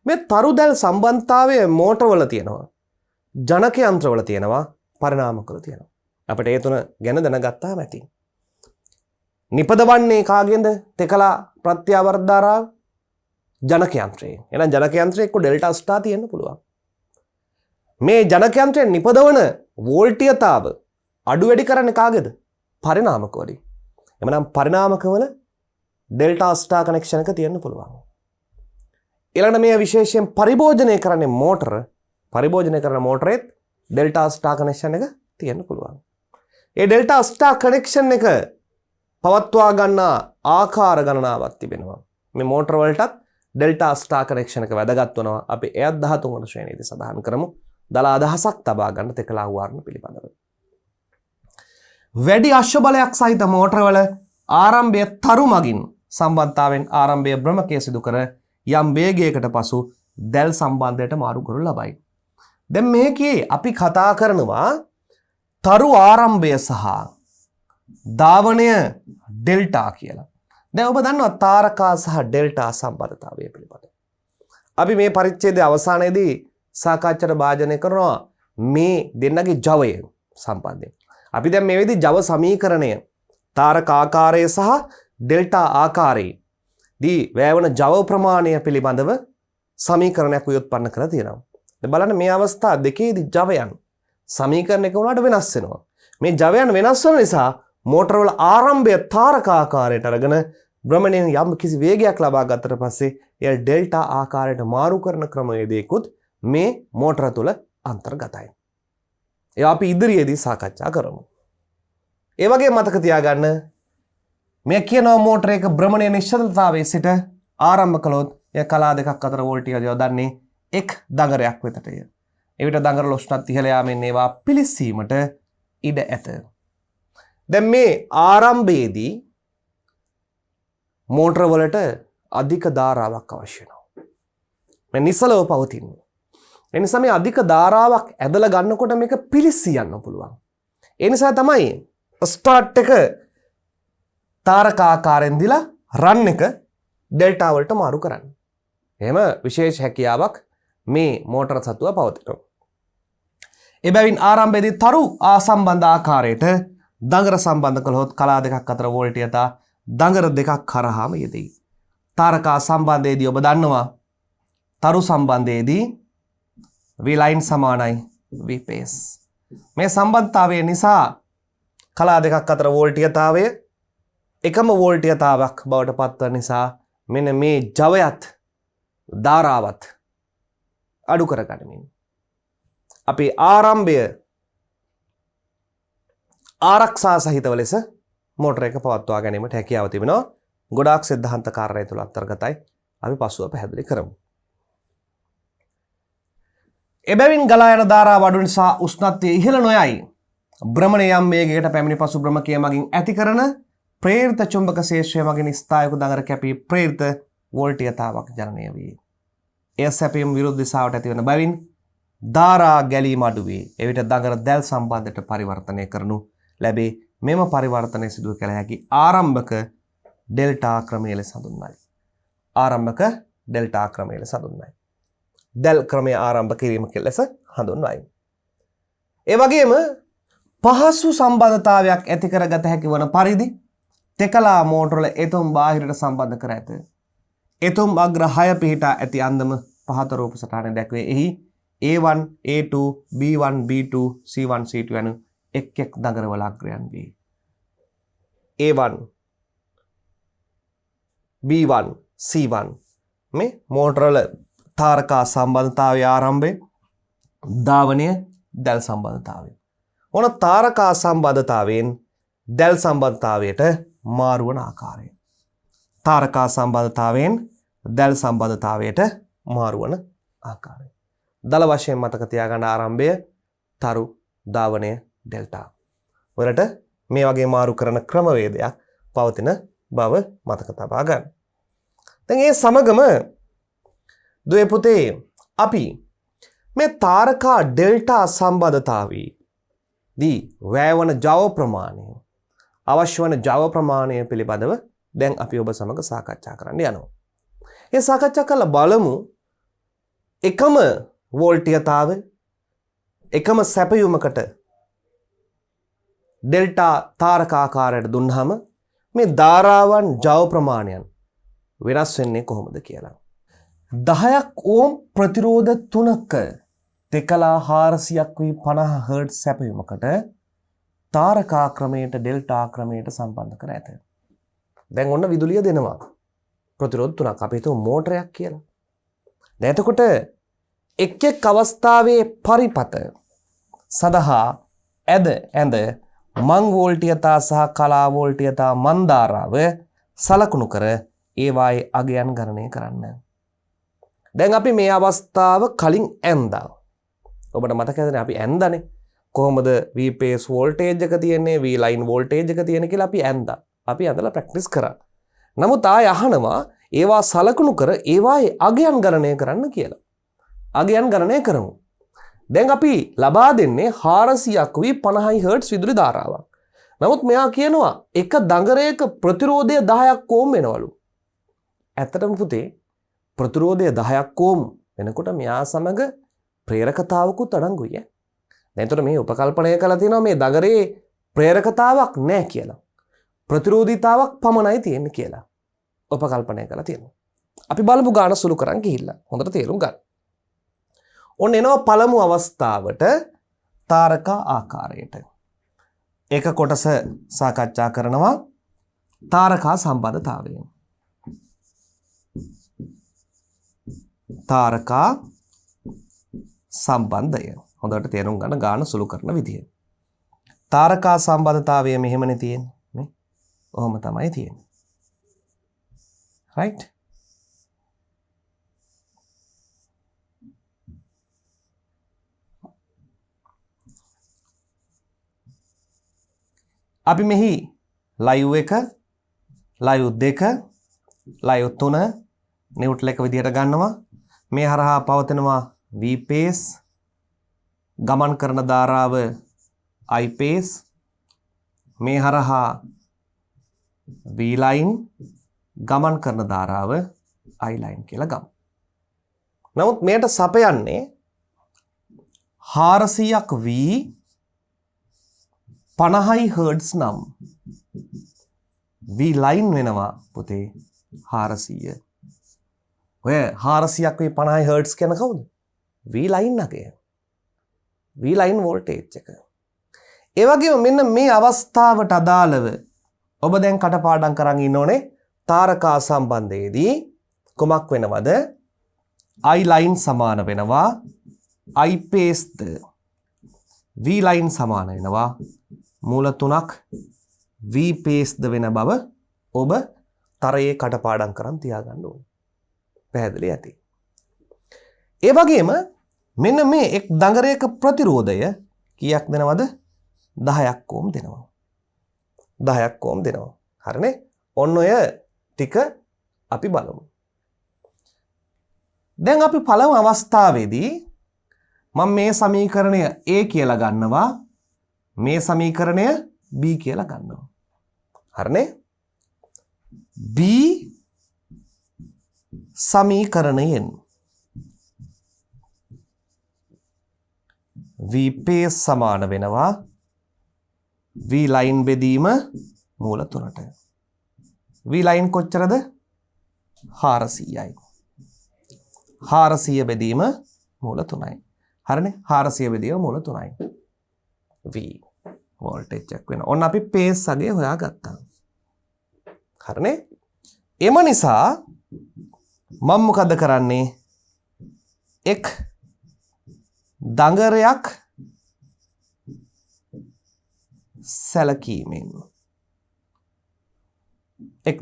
Speaker 1: මේ තරු දැල් සම්බන්ධතාවය මෝටරවල තියෙනවා. ජනක යන්ත්‍රවල තියෙනවා. පරිණාමකවල තියෙනවා. අපිට ඒ තුන ගැන දැනගත්තාම ඇති. නිපදවන්නේ කාගෙන්ද? තෙකලා ප්‍රත්‍යාවර්ත ධාරාව ජනක යන්ත්‍රයෙන්. එහෙනම් ජනක යන්ත්‍රයේ එක්ක ඩෙල්ටා ස්ටාර් තියෙන්න පුළුවන්. මේ ජනක යන්ත්‍රයෙන් නිපදවන වෝල්ටීයතාව අඩු වැඩි කරන්නේ කාගේද? පරිණාමකවලින්. එමනම් පරිණාමකවල ඩෙල්ටා ස්ටාර් කනෙක්ෂන් එක තියෙන්න පුළුවන්. ඊළඟට මේ විශේෂයෙන් පරිභෝජනය කරන්නේ මෝටර. පරිභෝජනය කරන මෝටරෙත් ඩෙල්ටා ස්ටාර් කනෙක්ෂන් එක තියෙන්න පුළුවන්. ඒ ඩෙල්ටා ස්ටාර් කනෙක්ෂන් එක පවත්වා ගන්නා ආකාර ගණනාවක් තිබෙනවා. මේ මෝටර වලටත් ඩෙල්ටා ස්ටාර් කනෙක්ෂන් එක වැදගත් වෙනවා. අපි එයත් 13 වන ශ්‍රේණියේදී සඳහන් කරමු. දල අදහසක් තබා ගන්න තෙකලා වාරණ පිළිබඳව. වැඩි අශ්ව බලයක් සහිත මෝටර වල ආරම්භය තරු මගින් සම්බන්ධතාවෙන් ආරම්භය බ්‍රමකයේ සිදු කර යම් වේගයකට පසු දැල් සම්බන්ධයට මාරු කරනු ලබයි. දැන් මේකේ අපි කතා කරනවා තරු ආරම්භය සහ ධාවනය ඩෙල්ටා කියලා. දැන් ඔබ දන්නවා තාරකා සහ ඩෙල්ටා සම්බන්ධතාවය පිළිබඳව. අපි මේ පරිච්ඡේදයේ අවසානයේදී සාකච්ඡාට භාජනය කරනවා මේ දෙන්නගේ ජවය සම්බන්ධයෙන්. අපි දැන් මේ වෙද්දී ජව සමීකරණය තාරක ආකාරය සහ ඩෙල්ටා ආකාරයේ දී වැයවන ජව ප්‍රමාණය පිළිබඳව සමීකරණයක් උත්පන්න කරලා තියෙනවා. දැන් බලන්න මේ අවස්ථා දෙකේදී ජවයන් සමීකරණයක වුණාට වෙනස් වෙනවා. මේ ජවයන් වෙනස් වෙන නිසා මෝටර වල ආරම්භය තාරක ආකාරයට අරගෙන භ්‍රමණයෙන් යම් කිසි වේගයක් ලබා ගත්තට පස්සේ එය ඩෙල්ටා ආකාරයට මාරු කරන ක්‍රමවේදයකුත් මේ මෝටර තුල අන්තර්ගතයි. ඒවා අපි ඉදිරියේදී සාකච්ඡා කරමු. ඒ වගේ මතක තියාගන්න මේ කියන මෝටරයක භ්‍රමණයේ නිශ්චලතාවයේ සිට ආරම්භ කළොත් එය කලා දෙකක් අතර වෝල්ටේජ් යොදන්නේ එක් දඟරයක් වෙතටය. එවිට දඟර ලොස්නත් ඉහළ යාමෙන් ඒවා පිලිස්සීමට ඉඩ ඇත. දැන් මේ ආරම්භයේදී මෝටර වලට අධික ධාරාවක් අවශ්‍ය වෙනවා. මේ නිසලව පවතින. ඒ නිසා මේ අධික ධාරාවක් ඇදලා ගන්නකොට මේක පිලිස්සී යන්න පුළුවන්. ඒ නිසා තමයි ස්ටාර්ට් එක තාරක ආකාරයෙන් දිලා රන් එක ඩෙල්ටා වලට මාරු කරන්නේ. එහෙම විශේෂ හැකියාවක් මේ මෝටර සතුව පවතිනවා. එබැවින් ආරම්භයේදී තරු ආසම්බන්ධ ආකාරයට දඟර සම්බන්ධ කළොත් කලා දෙකක් අතර වෝල්ටීයතා දඟර දෙකක් කරාම යෙදෙයි. තාරකා සම්බන්ධයේදී ඔබ දන්නවා තරු සම්බන්ධයේදී V line සමානයි V phase. මේ සම්බන්ධතාවය නිසා කලා දෙකක් අතර වෝල්ටීයතාවය එකම වෝල්ටීයතාවක් බවට පත්වන නිසා මෙන්න මේ ජවයත් ධාරාවත් අඩු කරගනිමින් අපි ආරම්භය ආරක්ෂා සහිතව ලෙස මෝටර එක පවත්වා ගැනීමට හැකියාව තිබෙනවා. ගොඩාක් සිද්ධාන්ත කාරණා තුළ අන්තර්ගතයි. අපි පසුව පැහැදිලි කරමු. එබැවින් ගලා යන ධාරාව අඩු නිසා උෂ්ණත්වය ඉහළ නොයයි. භ්‍රමණය යම් වේගයකට පැමිණි පසු භ්‍රමකය මගින් ඇති කරන ප්‍රේරිත චුම්බක ක්ෂේත්‍රය මගින් ස්ථායක දඟර කැපී ප්‍රේරිත වෝල්ටීයතාවක් ජනනය වේ. එය සැපයීම විරුද්ධ දිශාවට ඇති වෙන බැවින් ධාරා ගැලීම අඩු වේ. එවිට දඟර දැල් සම්බන්ධයට පරිවර්තනය කරනු ලැබේ. මෙම පරිවර්තනය සිදු කළ හැකි ආරම්භක ඩෙල්ටා ක්‍රමය ලෙස හඳුන්වයි. ආරම්භක ඩෙල්ටා ක්‍රමය ලෙස හඳුන්වයි. දැල් ක්‍රමය ආරම්භ කිරීම ලෙස හඳුන්වයි. ඒ වගේම පහසු සම්බන්ධතාවයක් ඇති කරගත හැකි වන පරිදි තෙකලා මෝටරවල එතුම් බාහිරට සම්බන්ධ කර ඇත. එතුම් අග්‍ර 6 පිහිටා ඇති අන්දම පහත රූප සටහන දැක්වේ. එහි A1, A2, B1, B2, C1, C2 යන එක් දඟරවල අග්‍රයන් වේ. A1, B1, C1 මේ මෝටරවල තාරකා සම්බන්ධතාවයේ ආරම්භය, ධාවනය, දැල් සම්බන්ධතාවය. ඔන තාරකා සම්බන්ධතාවයෙන් දැල් සම්බන්ධතාවයට මාරු වන ආකාරය. තාරකා සම්බන්ධතාවයෙන් දැල් සම්බන්ධතාවයට මාරු වන ආකාරය. දල වශයෙන් මතක තියාගන්න ආරම්භය, තරු, ධාවනය, ඩෙල්ටා. වලට මේ වගේ මාරු කරන ක්‍රමවේදයක් පවතින බව මතක තබා ගන්න. දැන් ඒ සමගම දුවේ පුතේ අපි මේ තාරකා ඩෙල්ටා සම්බන්ධතාවයේදී වැයවන ජව ප්‍රමාණය, අවශ්‍ය වන ජව ප්‍රමාණය පිළිබඳව දැන් අපි ඔබ සමග සාකච්ඡා කරන්න යනවා. ඒ සාකච්ඡා කරලා බලමු එකම වෝල්ටීයතාවය එකම සැපයුමකට ඩෙල්ටා තාරකාකාරයට දුන්නාම මේ ධාරාවන් ජව ප්‍රමාණයන් වෙනස් වෙන්නේ කොහොමද කියලා. 10ක් ඕම් ප්‍රතිරෝධ 3ක තෙකලා 400ක් වී 50 හර්ට්ස් සැපයුමකට තාරකා ක්‍රමයට ඩෙල්ටා ක්‍රමයට සම්බන්ධ කර ඇත. දැන් ඔන්න විදුලිය දෙනවා. ප්‍රතිරෝධ 3ක් අපි හිතමු මෝටරයක් කියලා. දැන් එතකොට එක් අවස්ථාවේ පරිපත සඳහා ඇඳ මං වෝල්ටීයතා සහ කලා වෝල්ටීයතා මන් ධාරාව සලකුණු කර ඒවායේ අගයන් ගණනය කරන්න. දැන් අපි මේ අවස්ථාව කලින් ඇන්දා. ඔබට මතක ඇතිනේ අපි ඇන්දානේ. කොහොමද V phase voltage එක තියෙන්නේ, V line voltage එක තියෙන්නේ කියලා අපි ඇන්දා. අපි ඇඳලා ප්‍රැක්ටිස් කරා. නමුත් ආය අහනවා ඒවා සලකුණු කර ඒවායේ අගයන් ගණනය කරන්න කියලා. අගයන් ගණනය කරමු. දැන් අපි ලබා දෙන්නේ 400ක් වී 50 හර්ට්ස් විදුලි ධාරාවක්. නමුත් මෙයා කියනවා එක දඟරයක ප්‍රතිරෝධය 10ක් ඕම් වෙනවලු. ඇත්තටම පුතේ ප්‍රතිරෝධය 10ක් ඕම් වෙනකොට මෙයා සමග ප්‍රේරකතාවකුත් අඩංගුයි. දැන් එතකොට මේ උපකල්පනය කරලා තියෙනවා මේ දඟරේ ප්‍රේරකතාවක් නැහැ කියලා. ප්‍රතිරෝධීතාවක් පමණයි තියෙන්නේ කියලා. උපකල්පනය කරලා තියෙනවා. අපි බලමු ගාන සුළු කරන් ගිහිල්ලා. හොඳට තේරුම් ගන්න. ඔන්න එනවා පළමු අවස්ථාවට තාරකා ආකාරයට. එක කොටස සාකච්ඡා කරනවා තාරකා සම්බන්ධතාවය. තාරකා සම්බන්ධය. හොඳට තේරුම් ගන්න ගාන සුළු කරන විදිය. තාරකා සම්බන්ධතාවය මෙහෙමනේ තියෙන්නේ. නේ? ඔහොම තමයි තියෙන්නේ. right? අපි මෙහි ලයිව් 1, ලයිව් 2, ලයිව් 3 නිව්ට්‍රල් එක විදිහට ගන්නවා. මේ හරහා පවතිනවා V phase, ගමන් කරන ධාරාව I phase, මේ හරහා V line, ගමන් කරන ධාරාව I line කියලා ගමු. නමුත් මෙයට සපයන්නේ 400ක් V 50 හර්ට්ස් නම් V line වෙනවා පුතේ 400. ඔය 400ක් වී 50 හර්ට්ස් කියන කවුද? V line එකේ. V line voltage එක. ඒ වගේම මෙන්න මේ අවස්ථාවට අදාළව ඔබ දැන් කටපාඩම් කරන් ඉන්න ඕනේ තාරකා සම්බන්ධයේදී කොමක් වෙනවද? I line සමාන වෙනවා I phase the V line සමාන වෙනවා මූල 3ක් V phase ද වෙන බව ඔබ තරයේ කටපාඩම් කරන් තියාගන්න ඕනේ. පැහැදිලි ඇති. ඒ වගේම මෙන්න මේ එක් දඟරයක ප්‍රතිරෝධය කීයක් දෙනවද? 10ක් ඕම් දෙනවා. 10ක් ඕම් දෙනවා. හරිනේ? ඔන්න ඔය ටික අපි බලමු. දැන් අපි පළමු අවස්ථාවේදී මම මේ සමීකරණය A කියලා ගන්නවා. මේ සමීකරණය B කියලා ගන්නවා. හරිනේ? B සමීකරණයෙන් V pace සමාන වෙනවා V line බෙදීම මූල 3ට. V line කොච්චරද? 400යි. 400 බෙදීම මූල 3යි. හරිනේ? 400 බෙදීම මූල 3යි. V වෝල්ටේජ් එක වෙනවා. ඔන්න අපි pace අගය හොයාගත්තා. හරිනේ? එම නිසා මම මොකද කරන්නේ? එක්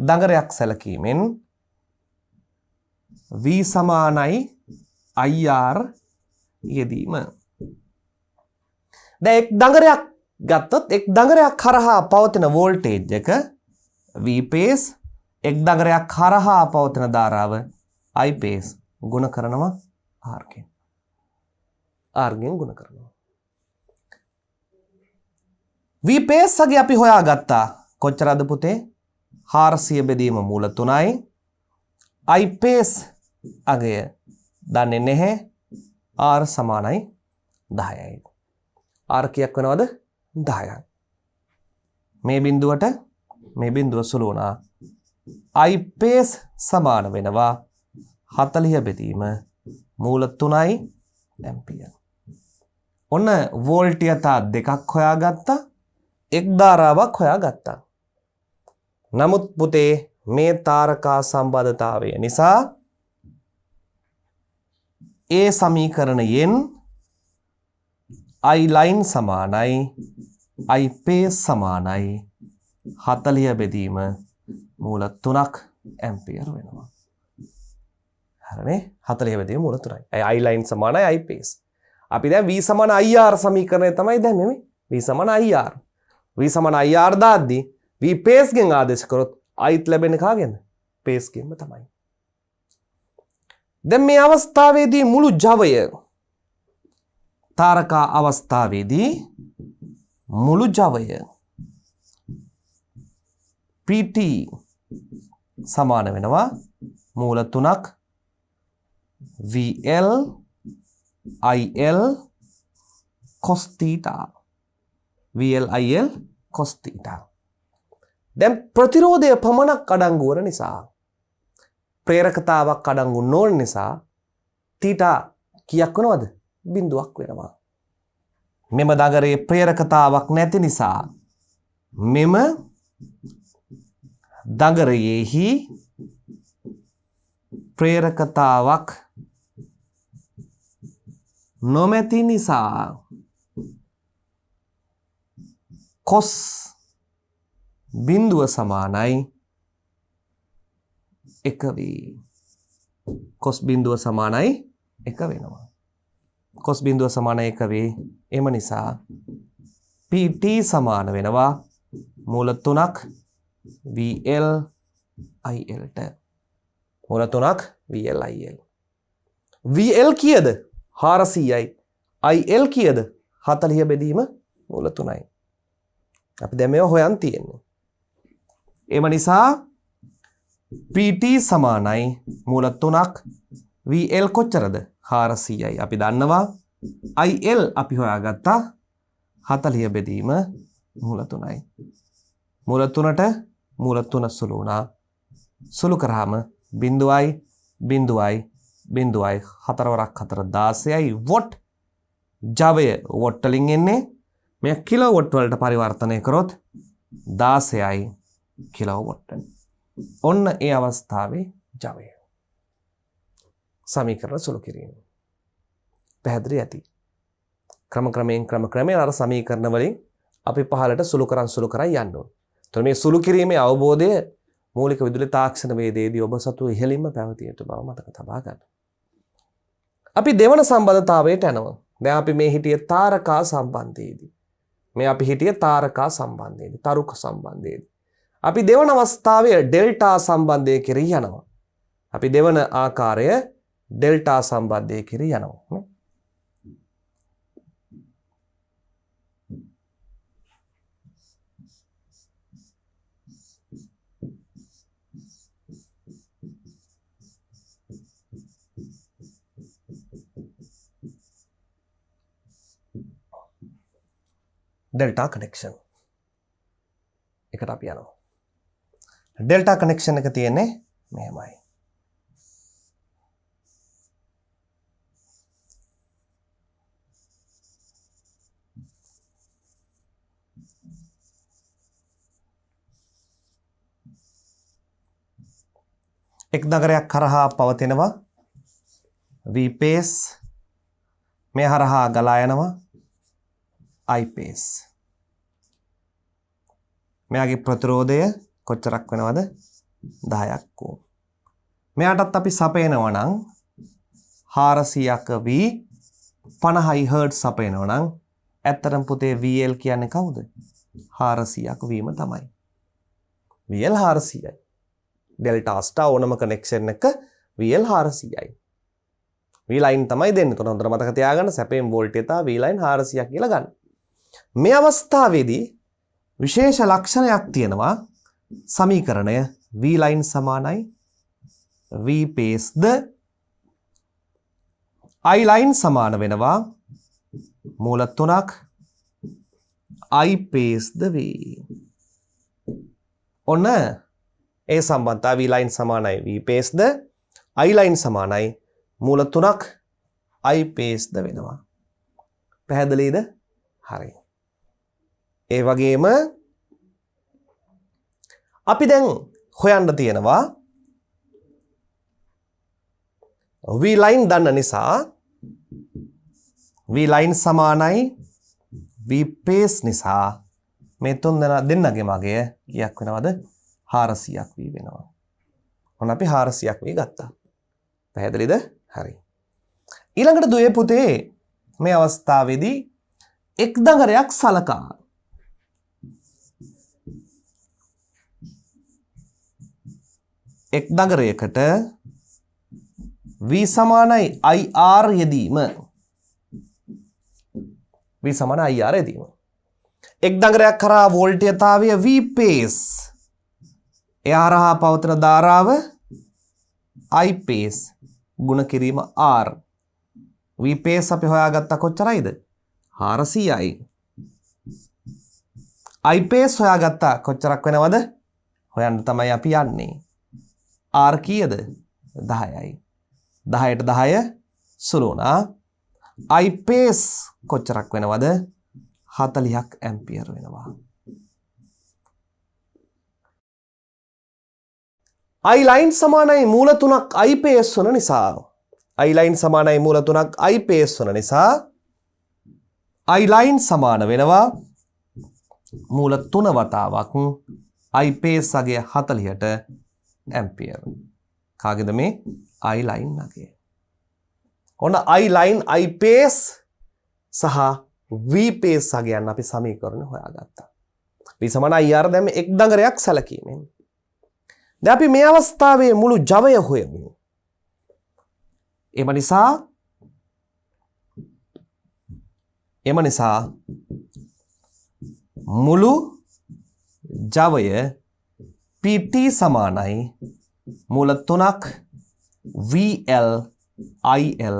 Speaker 1: දඟරයක් සැලකීමෙන් V සමානයි IR යෙදීම. දැන් එක් දඟරයක් ගත්තොත් එක් දඟරයක් කරහා පවතින වෝල්ටේජ් එක V pace, එක් දඟරයක් කරහා පවතින ධාරාව I pace ගුණ කරනවා R ගෙන්. R ගෙන් ගුණ කරනවා. V pace අගේ අපි හොයාගත්තා. කොච්චරද පුතේ? 400 බෙදීම මූල 3යි. I pace අගය දන්නේ නැහැ. R සමානයි 10යි. R කීයක් වෙනවද? 10යි. මේ බිඳුවට මේ බිඳුව සුළු වුණා. I pace සමාන වෙනවා 40 බෙදීම මූල 3යි ඇම්පියර්. ඔන්න වෝල්ටියතා දෙකක් හොයාගත්තා. එක් ධාරාවක් හොයාගත්තා. නමුත් පුතේ මේ තාරකා සම්බන්ධතාවය නිසා ඒ සමීකරණයෙන් I line සමානයි I pace සමානයි 40 බෙදීම මූල 3ක් ඇම්පියර් වෙනවා. හරිනේ? 40 බෙදීම මූල 3යි. I line සමානයි I pace. අපි දැන් V සමාන IR සමීකරණය තමයි දැන් මෙමේ. V සමාන IR. V සමාන IR දාද්දී V pace ගෙන් ආදේශ කරොත් I'ත් ලැබෙන්නේ කාගෙන්ද? pace ගෙන්ම තමයි. දැන් මේ අවස්ථාවේදී මුළු ජවය තාරකා අවස්ථාවේදී මුළු ජවය PT සමාන වෙනවා මූල 3ක් VL IL cos theta. VL IL cos theta. දැන් ප්‍රතිරෝධය පමණක් අඩංගු වන නිසා ප්‍රේරකතාවක් අඩංගු නොවන නිසා තීටා කීයක් වෙනවද? බිඳුවක් වෙනවා. මෙම දගරේ ප්‍රේරකතාවක් නැති නිසා මෙම දගරයේහි ප්‍රේරකතාවක් නොමැති නිසා cos බිඳුව සමානයි 1 වේ. cos බිඳුව සමානයි 1 වෙනවා. cos බිඳුව සමානයි 1 වේ. එම නිසා PT සමාන වෙනවා මූල 3ක් VL IL ට. මූල 3ක් VL IL. VL කීයද? 400යි. IL කීයද? 40 බෙදීම මූල 3යි. අපි දැන් මේව හොයන් තියෙන්නේ. එම නිසා PT සමානයි මූල 3ක් VL කොච්චරද? 400යි. අපි දන්නවා IL අපි හොයාගත්තා 40 බෙදීම මූල 3යි. මූල 3ට මූල 3 සුළු වුණා. සුළු කරාම බිඳුවයි බිඳුවයි බිඳුවයි 4 වරක් 4 16යි වොට්. ජවය වොට් වලින් එන්නේ. මේ කිලෝවොට් වලට පරිවර්තනය කරොත් 16යි කිලෝවොට්. ඔන්න ඒ අවස්ථාවේ ජවය. සමීකරණ සුළු කිරීම. පැහැදිලි ඇති. ක්‍රමයෙන් අර සමීකරණ වලින් අපි පහලට සුළු කරන් යන්න ඕන. එතකොට මේ සුළු කිරීමේ අවබෝධය මූලික විදුලි තාක්ෂණ වේදයේදී ඔබ සතු ඉහළින්ම පැවතිය යුතු බව මතක තබා ගන්න. අපි දෙවන සම්බන්ධතාවයට යනවා. දැන් අපි මේ හිටියේ තාරකා සම්බන්ධයේදී. තරුක සම්බන්ධයේදී. අපි දෙවන අවස්ථාවේ ඩෙල්ටා සම්බන්ධය කෙරෙහි යනවා. අපි දෙවන ආකාරය ඩෙල්ටා සම්බන්ධය කිරී යනවා. ඩෙල්ටා කනෙක්ෂන් එකට අපි යනවා. ඩෙල්ටා කනෙක්ෂන් එක තියෙන්නේ මෙහෙමයි. එක් නගරයක් කරහා පවතිනවා V pace, මේ හරහා ගලා යනවා I pace. මෙයාගේ ප්‍රතිරෝධය කොච්චරක් වෙනවද? 10ක් ඕම්. මෙයාටත් අපි සපයනවා නම් 400ක V 50 Hz සපයනවා නම් ඇත්තටම පුතේ VL කියන්නේ කවුද? 400ක් වීම තමයි. VL 400යි. ඩෙල්ටා ස්ටාර් ඕනම කනෙක්ෂන් එක VL 400යි. V line තමයි දෙන්නේ. උතන හොඳට මතක තියාගන්න සැපේම් වෝල්ටේජය V line 400ක් කියලා ගන්න. මේ අවස්ථාවේදී විශේෂ ලක්ෂණයක් තියෙනවා. සමීකරණය V line සමානයි V pace the I line සමාන වෙනවා මූල 3ක් I pace ද වේ. ඔන්න ඒ සම්බන්ධතාව V line සමානයි V pace the I line සමානයි මූල 3ක් I pace ද වෙනවා. පැහැදිලිද? හරි. ඒ වගේම අපි දැන් හොයන්න තියෙනවා V line දන්න නිසා V line සමානයි V pace නිසා මේ තුන් දෙන්නගේ මගය කීයක් වෙනවද? 400ක් V වෙනවා. ඔන්න අපි 400ක් V ගත්තා. පැහැදිලිද? හරි. ඊළඟට දුවේ පුතේ මේ අවස්ථාවේදී එක් දඟරයක් සලකා එක් දඟරයකට V සමානයි IR යෙදීම V සමානයි IR යෙදීම එක් දඟරයක් කරා වෝල්ටේජතාවය V pace එය හරහා පවතින ධාරාව I pace ගුණ කිරීම R V pace අපි හොයාගත්තා කොච්චරයිද 400යි I pace හොයාගත්තා කොච්චරක් වෙනවද හොයන්න තමයි අපි යන්නේ R කීයද 10යි 10ට 10 සුළු වුණා I pace කොච්චරක් වෙනවද 40ක් ඇම්පියර් වෙනවා I line සමානයි මූල 3ක් I pace වන නිසා I line සමානයි මූල 3ක් I pace වන නිසා I line සමාන වෙනවා මූල 3 වතාවක් I pace අගය 40ට ඇම්පියර්. කාගේද මේ I line අගය? ඔන්න I line I pace සහ V pace අගයන් අපි සමීකරණ හොයාගත්තා. V සමාන IR දැන් එක් දඟරයක් සැලකීමෙන්. දැන් අපි මේ අවස්ථාවේ මුළු ජවය හොයමු. එම නිසා මුළු ජවය PT සමානයි මූල 3ක් VL IL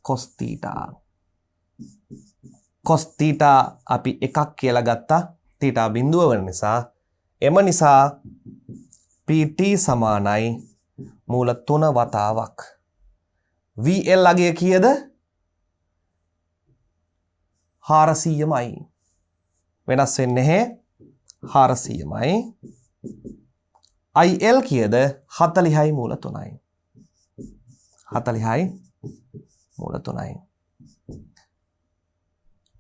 Speaker 1: cos theta. cos theta අපි එකක් කියලා ගත්තා. theta බිඳුව වෙන නිසා එම නිසා PT සමානයි මූල 3 වතාවක් VL අගය කීයද 400මයි වෙනස් වෙන්නේ නැහැ 400මයි IL කීයද 40යි මූල 3යි 40යි මූල 3යි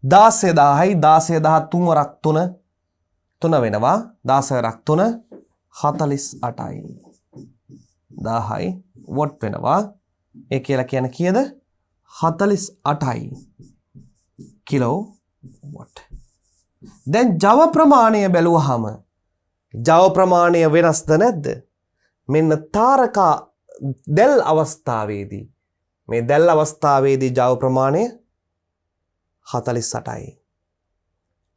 Speaker 1: 16000යි 16000 වරක් 3 වෙනවා 16 වරක් 3 48යි 10යි වොට් වෙනවා ඒ කියලා කියන කීයද 48යි කිලෝ වොට්. දැන් ජව ප්‍රමාණය බැලුවහම ජව ප්‍රමාණය වෙනස්ද නැද්ද? මෙන්න තාරකා දැල් අවස්ථාවේදී මේ දැල් අවස්ථාවේදී ජව ප්‍රමාණය 48යි.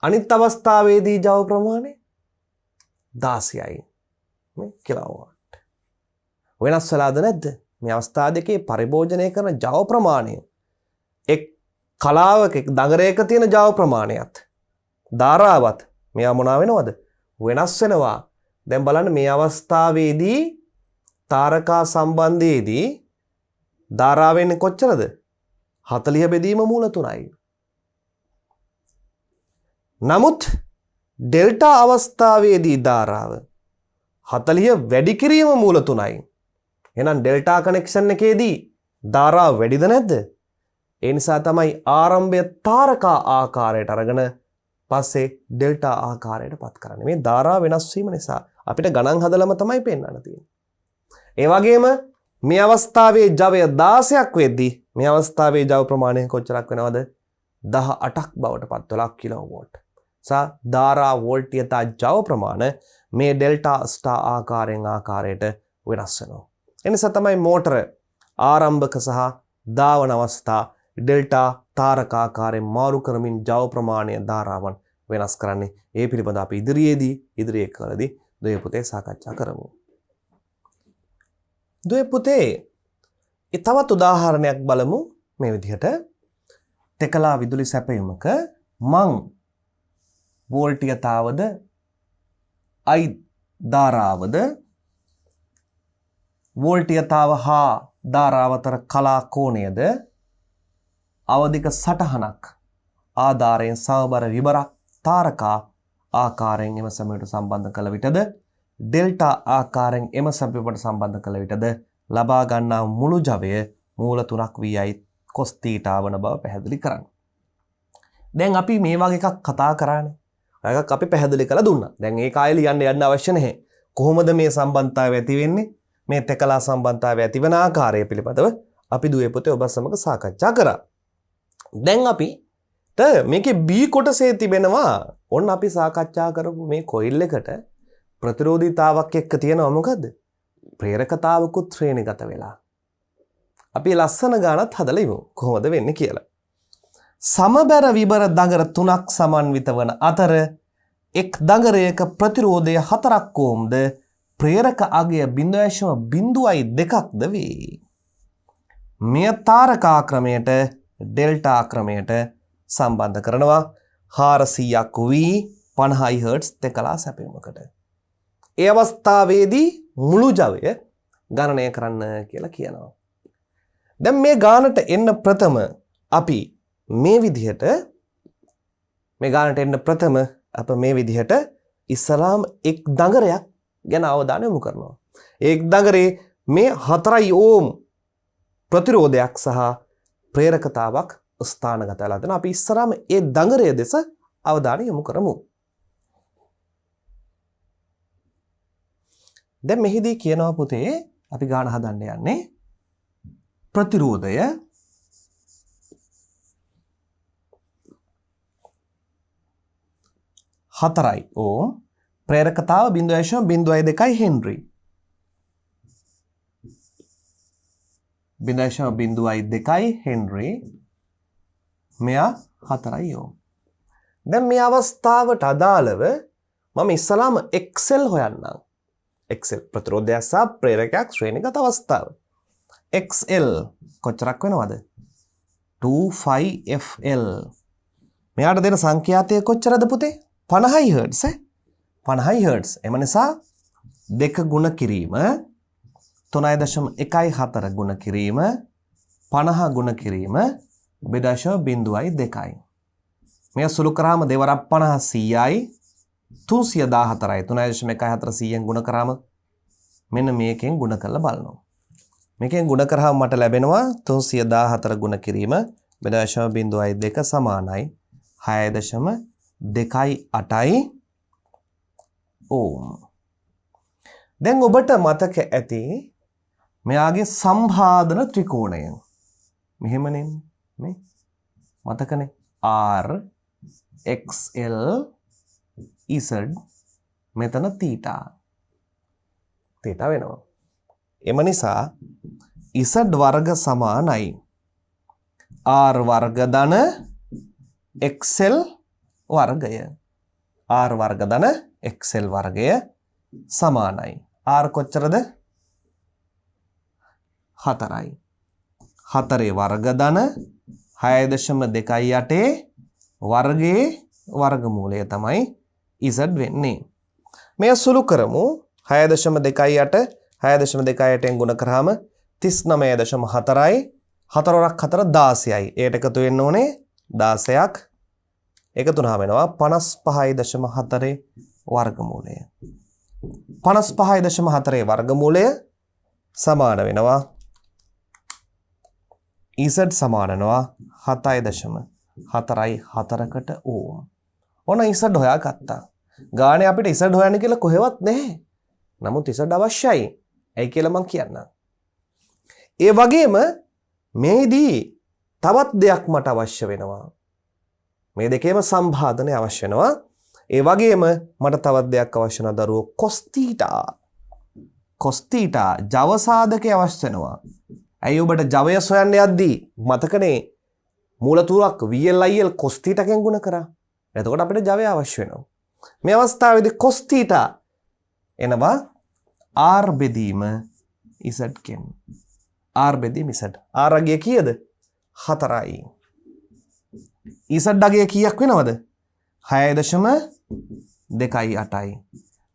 Speaker 1: අනිත් අවස්ථාවේදී ජව ප්‍රමාණය 16යි. මේ කිලෝවාට්. වෙනස් වෙලාද නැද්ද? මේ අවස්ථා දෙකේ පරිභෝජනය කරන ජව ප්‍රමාණය එක් කලාවක එක් දඟරයක තියෙන ජව ප්‍රමාණයත් ධාරාවත් මෙයා මොනවා වෙනවද? වෙනස් වෙනවා. දැන් බලන්න මේ අවස්ථාවේදී තාරකා සම්බන්ධයේදී ධාරාව වෙන්නේ කොච්චරද? 40 බෙදීම මූල 3යි. නමුත් ඩෙල්ටා අවස්ථාවේදී ධාරාව 40 වැඩි කිරීම මූල 3යි. එහෙනම් ඩෙල්ටා කනෙක්ෂන් එකේදී ධාරාව වැඩිද නැද්ද? ඒ නිසා තමයි ආරම්භය තාරකා ආකාරයට අරගෙන පස්සේ ඩෙල්ටා ආකාරයට පත් කරන්නේ. මේ ධාරාව වෙනස් වීම නිසා අපිට ගණන් හදලම තමයි පෙන්වන්න තියෙන්නේ. ඒ වගේම මේ අවස්ථාවේ ජවය 16ක් වෙද්දී මේ අවස්ථාවේ ජව ප්‍රමාණය කොච්චරක් වෙනවද? 18ක් බවට පත් වෙලා කිලෝවෝල්ට්. සා ධාරා වෝල්ටීයතා ජව ප්‍රමාණ මේ ඩෙල්ටා ස්ටාර් ආකාරයට වෙනස් වෙනවා. එනිසා තමයි මෝටර ආරම්භක සහ දාවන අවස්ථා ඩෙල්ටා තාරකාකාරයෙන් මාරු කරමින් ජව ප්‍රමාණය ධාරාවන් වෙනස් කරන්නේ. ඒ පිළිබඳ අපි ඉදිරියේ කලදී දුවේ පුතේ සාකච්ඡා කරමු. දුවේ පුතේ තවත් උදාහරණයක් බලමු. මේ විදිහට තෙකලා විදුලි සැපයුමක මං වෝල්ටීයතාවද I ධාරාවද වෝල්ටීයතාව හා ධාරාව අතර කලා කෝණයද අවධික සටහනක් ආධාරයෙන් සමබර විබරක් තාරකා ආකාරයෙන් එම සමයට සම්බන්ධ කළ විටද ඩෙල්ටා ආකාරයෙන් එම සමයට සම්බන්ධ කළ විටද ලබා ගන්නා මුළු ජවය මූල 3ක් වී cos θ වන බව පැහැදිලි කරන්න. දැන් අපි මේ වගේ එකක් කතා කරානේ. එකක් අපි පැහැදිලි කරලා දුන්නා. දැන් ඒක ආයෙ යන්න අවශ්‍ය නැහැ. කොහොමද මේ සම්බන්ධතාවය ඇති වෙන්නේ? මේ තෙකලා සම්බන්ධතාවය ඇති වෙන ආකාරය පිළිබඳව අපි දුවේ පුතේ ඔබ සමග සාකච්ඡා කරා. දැන් අපිට මේකේ B කොටසේ තිබෙනවා ඔන්න අපි සාකච්ඡා කරපු මේ කොයිල් එකට ප්‍රතිරෝධීතාවක් එක්ක තියෙනවා මොකද්ද? ප්‍රේරකතාවකුත් ශ්‍රේණිගත වෙලා. අපි ලස්සන ගානක් හදලා ඉමු කොහොමද වෙන්නේ කියලා. සමබර විබර දඟර 3ක් සමන්විත වන අතර එක් දඟරයක ප්‍රතිරෝධය 4ක් ඕම්ද ප්‍රේරක අගය 0.02ක්ද වේ. මෙය තාරකා ක්‍රමයට ඩෙල්ටා ක්‍රමයට සම්බන්ධ කරනවා 400ක් වී 50 හර්ට්ස් තෙකලා සැපයුමකට. ඒ අවස්ථාවේදී මුළු ජවය ගණනය කරන්න කියලා කියනවා. දැන් මේ ගානට එන්න ප්‍රථම අපි මේ විදිහට ඉස්සලාම එක් දඟරයක් ගැන අවධානය යොමු කරනවා. එක් දඟරේ මේ 4 ඕම් ප්‍රතිරෝධයක් සහ ප්‍රේරකතාවක් ස්ථානගත වෙලා තියෙනවා. අපි ඉස්සරහම ඒ දඟරය දෙස අවධානය යොමු කරමු. දැන් මෙහිදී කියනවා පුතේ අපි ගාන හදන්න යන්නේ ප්‍රතිරෝධය 4 ඕම් ප්‍රේරකතාව 0.02 හෙන්රි 0.02 හෙන්රි මෙයා 4 ඕම්. දැන් මේ අවස්ථාවට අදාළව මම ඉස්සලාම XL හොයන්නම්. XL ප්‍රතිරෝධයක් සහ ප්‍රේරකයක් ශ්‍රේණිගත අවස්ථාව. XL කොච්චරක් වෙනවද? 25FL. මෙයාට දෙන සංඛ්‍යාතය කොච්චරද පුතේ? 50 හර්ට්ස් 50 හර්ට්ස්. එම නිසා 2 ගුණ කිරීම 3.14 ගුණ කිරීම 50 ගුණ කිරීම 0.02යි. මේ සුළු කරාම දෙවරක් 50 100යි 314යි 3.14 ගුණ කරාම මෙන්න මේකෙන් ගුණ කරලා බලනවා. මේකෙන් ගුණ කරාම මට ලැබෙනවා 314 ගුණ කිරීම 0.02 සමානයි 6.28යි ඕම්. දැන් ඔබට මතක ඇති මෙයාගේ සම්භාදන ත්‍රිකෝණය. මෙහෙමනේ මේ මතකනේ R XL Z මෙතන θ වෙනවා. එම නිසා z වර්ග සමානයි r වර්ග ධන xl වර්ගය. r වර්ග ධන xl වර්ගය සමානයි. r කොච්චරද? 4යි. 4 වර්ග ධන 6.28 වර්ගයේ වර්ගමූලය තමයි z වෙන්නේ. මේ සුළු කරමු. 6.28 6.28න් ගුණ කරාම 39.4යි. 4 වරක් 4 16යි. ඒකට එකතු වෙන්න ඕනේ 16ක්. එකතු වුණාම වෙනවා 55.4 වර්ගමූලය. 55.4 වර්ගමූලය සමාන වෙනවා z සමාන වෙනවා 7.4කට ඕම්. ඔන්න z හොයාගත්තා. ගානේ අපිට z හොයන්න කියලා කොහෙවත් නැහැ. නමුත් z අවශ්‍යයි. ඇයි කියලා මම කියන්නම්. ඒ වගේම මේදී තවත් දෙයක් මට අවශ්‍ය වෙනවා. මේ දෙකේම සම්බාධනය අවශ්‍ය වෙනවා. ඒ වගේම මට තවත් දෙයක් අවශ්‍ය වෙනවා දරුවෝ cos θ. cos θ ජව සාධකය අවශ්‍ය වෙනවා. ඇයි ඔබට ජවය සොයන්න යද්දී මතකනේ මූලතුරක් VL IL cos θ කෙන් ගුණ කරා. එතකොට අපිට ජවය අවශ්‍ය වෙනවා. මේ අවස්ථාවේදී cos θ එනවා r බෙදීම z කෙන්. r බෙදීම z. r අගය කීයද? 4යි. z අගය කීයක් වෙනවද? 6.28යි.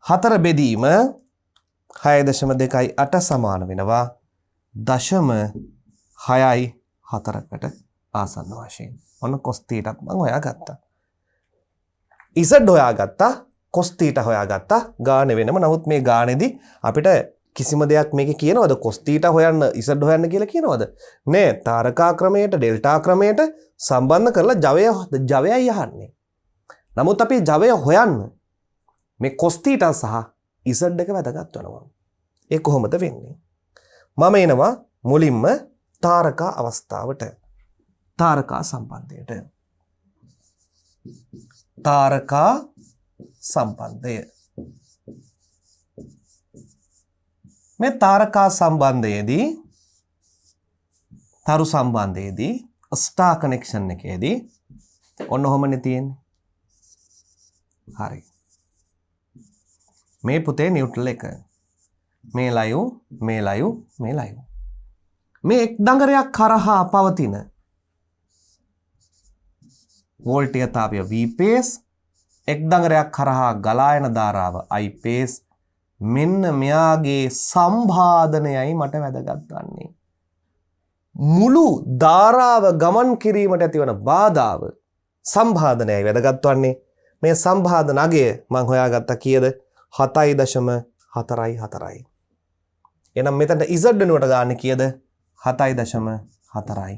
Speaker 1: 4 බෙදීම 6.28 සමාන වෙනවා 0.64කට ආසන්න වශයෙන්. ඔන්න cos θ මම හොයාගත්තා. z හොයාගත්තා, cos θ හොයාගත්තා. ගානේ වෙනම. නමුත් මේ ගානේදී අපිට කිසිම දෙයක් මේකේ කියනවද cos θ හොයන්න z හොයන්න කියලා කියනවද? නෑ. තාරකා ක්‍රමයට ඩෙල්ටා ක්‍රමයට සම්බන්ධ කරලා ජවයයි අහන්නේ. නමුත් අපි ජවය හොයන්න මේ cos θ සහ z එක වැදගත් වෙනවා. ඒ කොහොමද වෙන්නේ? මම එනවා මුලින්ම තාරකා අවස්ථාවට. තාරකා සම්බන්ධයට. තාරකා සම්බන්ධය. මේ තාරකා සම්බන්ධයේදී තරු සම්බන්ධයේදී ස්ටාර් කනෙක්ෂන් එකේදී ඔන්න ඔහොමනේ තියෙන්නේ. හරි. මේ පුතේ නියුට්‍රල් එක. මේ ලයු, මේ ලයු, මේ ලයු. මේ එක් දඟරයක් කරහා පවතින වෝල්ටීයතාවය V පේස්, එක් දඟරයක් කරහා ගලා යන ධාරාව I පේස්. මෙන්න මෙයාගේ සම්බාධනයයි මට වැදගත් වන්නේ. මුළු ධාරාව ගමන් කිරීමට ඇතිවන බාධාව සම්බාධනයයි වැදගත් වන්නේ. මේ සම්බාධන අගය මම හොයාගත්තා කීයද? 7.44යි. එහෙනම් මෙතන z වෙනුවට ගන්න කීයද? 7.44යි.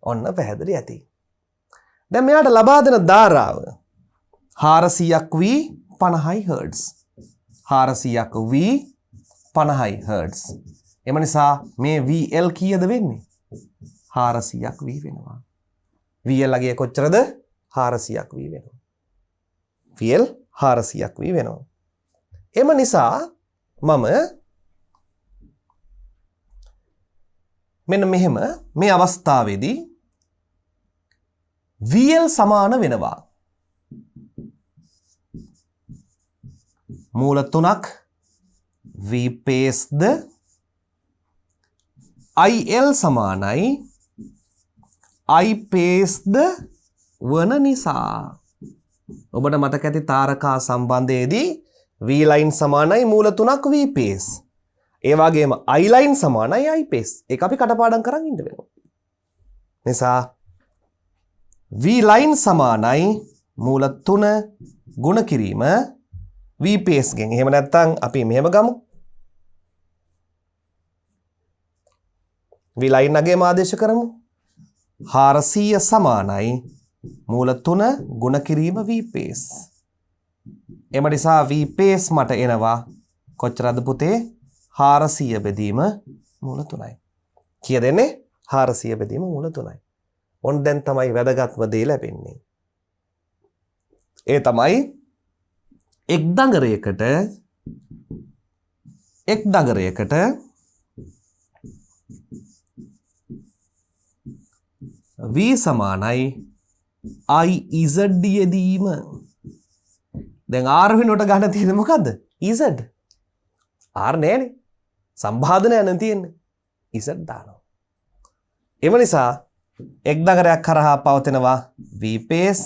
Speaker 1: ඔන්න පැහැදිලි ඇති. දැන් මෙයාට ලබා දෙන ධාරාව 400ක් v 50යි Hz. 400ක් v 50යි Hz. එම නිසා මේ VL කීයද වෙන්නේ? 400ක් v වෙනවා. VL අගය කොච්චරද? 400ක් v වෙනවා. VL 400ක් v වෙනවා. එම නිසා මම මෙන්න මෙහෙම මේ අවස්ථාවේදී VL සමාන වෙනවා මූල 3ක් V පේස්ද IL සමානයි I පේස්ද වන නිසා. ඔබට මතක ඇති තාරකා සම්බන්ධයේදී V line සමානයි මූල 3ක් V පේස්. ඒ වගේම I line සමානයි I පේස්. ඒක අපි කටපාඩම් කරන් ඉන්න වෙනවා. නිසා V line සමානයි මූල 3 ගුණ කිරීම V පේස් ගෙන්. එහෙම නැත්නම් අපි මෙහෙම ගමු. V line අගේම ආදේශ කරමු. 400 සමානයි මූල 3 ගුණ කිරීම V පේස්. එම නිසා V පේස් මට එනවා කොච්චරද පුතේ? 400 බෙදීම මූල 3යි. කීයද එන්නේ? 400 බෙදීම මූල 3යි. ඔන්න දැන් තමයි වැදගත්ම දේ ලැබෙන්නේ. ඒ තමයි එක් දඟරයකට එක් දගරයකට v සමානයි iz යෙදීම. දැන් r වෙනුවට ගන්න තියෙන්නේ මොකද්ද? z. r නෑනේ. සම්බාධනය නැන් තියෙන්නේ. z දානවා. එම නිසා එක් දගරයක් කරහා පවතිනවා v pace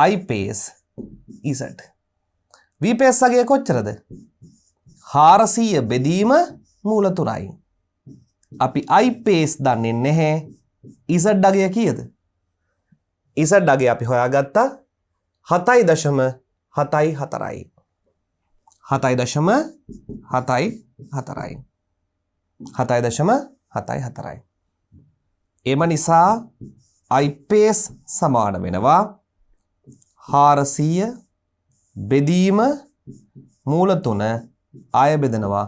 Speaker 1: I pace z. v pace අගය කොච්චරද? 400 බෙදීම මූල 3යි. අපි I pace දන්නේ නැහැ. z අගය කීයද? z අගය අපි හොයාගත්තා 7.74යි. 7.74යි. 7.74යි. එම නිසා I pace සමාන වෙනවා 400 බෙදීම මූල 3 ආය බෙදනවා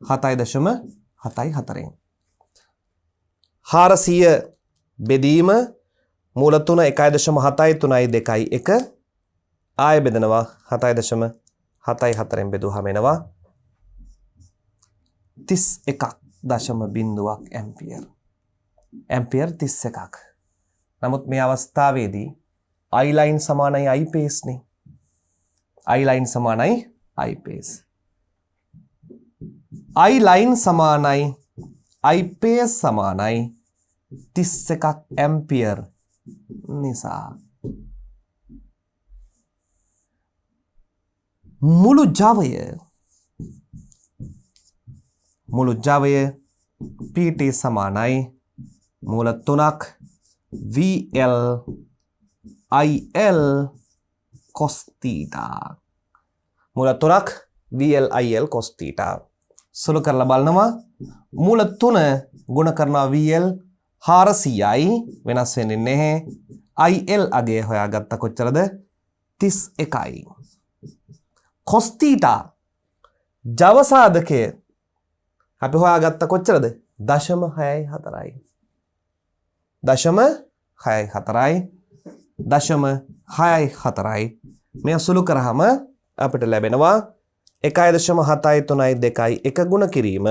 Speaker 1: 7.74න්. 400 බෙදීම මූල 3 1.73.2 ආය බෙදනවා 7.74න් බෙදුවහම එනවා 31.0 ඇම්පියර්. ඇම්පියර් 31ක්. නමුත් මේ අවස්ථාවේදී I line සමානයි I pace නේ. I line සමානයි I pace. I line සමානයි I pace සමානයි 31ක් ඇම්පියර් නිසා මුළු ජවය PT සමානයි මූල 3ක් VL IL cos theta. මූල 3ක් VL IL cos theta. සුළු කරලා බලනවා මූල 3 ගුණ කරනවා VL 400යි වෙනස් වෙන්නේ නැහැ. IL අගය හොයාගත්ත කොච්චරද? 31යි. cos theta ජව සාධකය අපි හොයාගත්ත කොච්චරද? 0.64යි. 0.64යි. 0.64යි. මේ සුළු කරාම අපිට ලැබෙනවා 1.732යි 1 ගුණ කිරීම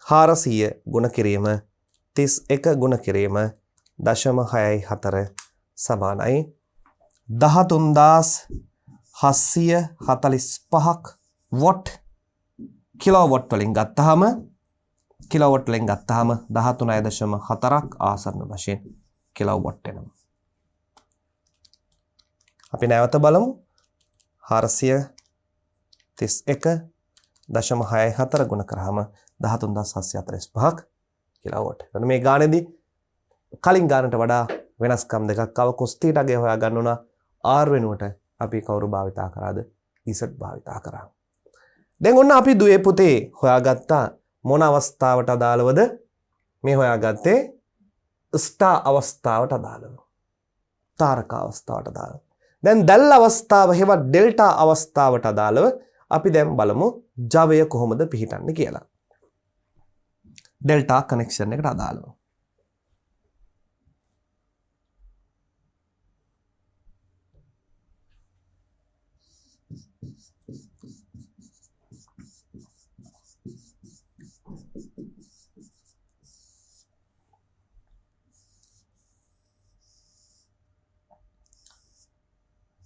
Speaker 1: 400 ගුණ කිරීම 31 ගුණ කිරීම 0.64 සමානයි 13745ක් වොට්. කිලෝවොට් වලින් ගත්තාම 13.4ක් ආසන්න වශයෙන් කිලෝවොට් එනවා. අපි නැවත බලමු 431.64 ගුණ කරාම 13745ක් කිලෝවොට්. එතන මේ ගානේදී කලින් ගානට වඩා වෙනස්කම් දෙකක් ආව. cos theta ගේ හොයා ගන්න උනා r වෙනුවට අපි කවුරු භාවිතා කරාද? z භාවිතා කරා. දැන් ඔන්න අපි දුවේ පුතේ හොයාගත්තා මොන අවස්ථාවට අදාළවද? මේ හොයාගත්තේ ස්ටාර් අවස්ථාවට අදාළව. තාරක අවස්ථාවට අදාළව. දැන් දැල් අවස්ථාව හෙවත් ඩෙල්ටා අවස්ථාවට අදාළව අපි දැන් බලමු ජවය කොහොමද පිහිටන්නේ කියලා. ඩෙල්ටා කනෙක්ෂන් එකට අදාළව.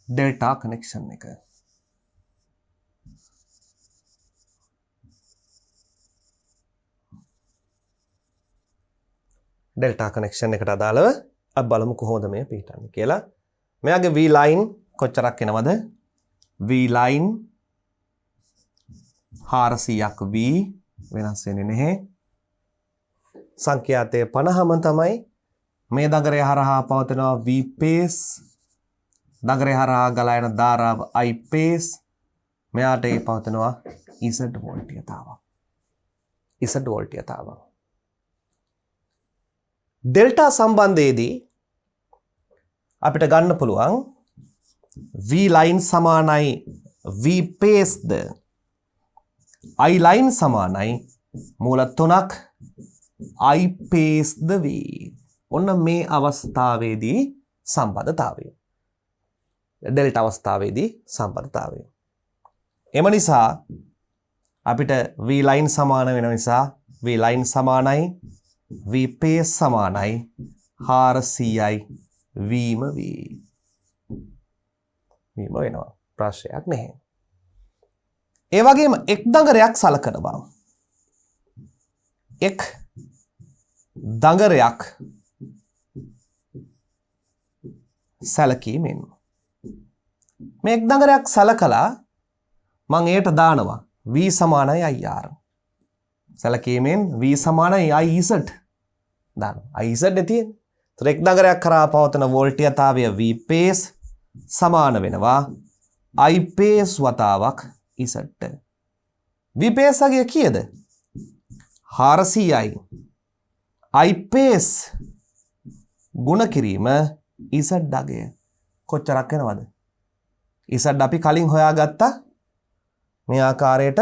Speaker 1: ඩෙල්ටා කනෙක්ෂන් එක. ඩෙල්ටා කනෙක්ෂන් එකට අදාළව අපි බලමු කොහොමද මේ පිහිටන්නේ කියලා. මෙයාගේ V line කොච්චරක් එනවද? V line 400ක් V වෙනස් වෙන්නේ නැහැ. සංඛ්‍යාතය 50ම තමයි. මේ දගරය හරහා පවතිනවා V pace. දගරය හරහා ගලා යන ධාරාව I pace. මෙයාට ඒ පවතිනවා Z වෝල්ටීයතාවක්. Z වෝල්ටීයතාවක්. ඩෙල්ටා සම්බන්ධයේදී අපිට ගන්න පුළුවන් V line සමානයි V pace the I line සමානයි මූල 3ක් I pace ද V. ඔන්න මේ අවස්ථාවේදී සම්බන්ධතාවය. ඩෙල්ටා අවස්ථාවේදී සම්බන්ධතාවය. එම නිසා අපිට v line සමාන වෙන නිසා v line සමානයි v pace සමානයි 400යි vම v. වීම වෙනවා. ප්‍රශ්නයක් නැහැ. ඒ වගේම එක් දඟරයක් සලකනවා. එක් දඟරයක් සැලකීමෙන් මේ එක් දඟරයක් සලකලා මම ඒට දානවා v සමානයි ir. සැලකීමෙන් v සමානයි iz දානවා. iz නේ තියෙන්නේ. ඒතර එක් දඟරයක් කරා පවතන වෝල්ටීයතාවය v pace සමාන වෙනවා I pace වතාවක් izට. v pace අගය කීයද? 400යි I pace ගුණ කිරීම z අගය කොච්චරක් වෙනවද? z අපි කලින් හොයාගත්තා මේ ආකාරයට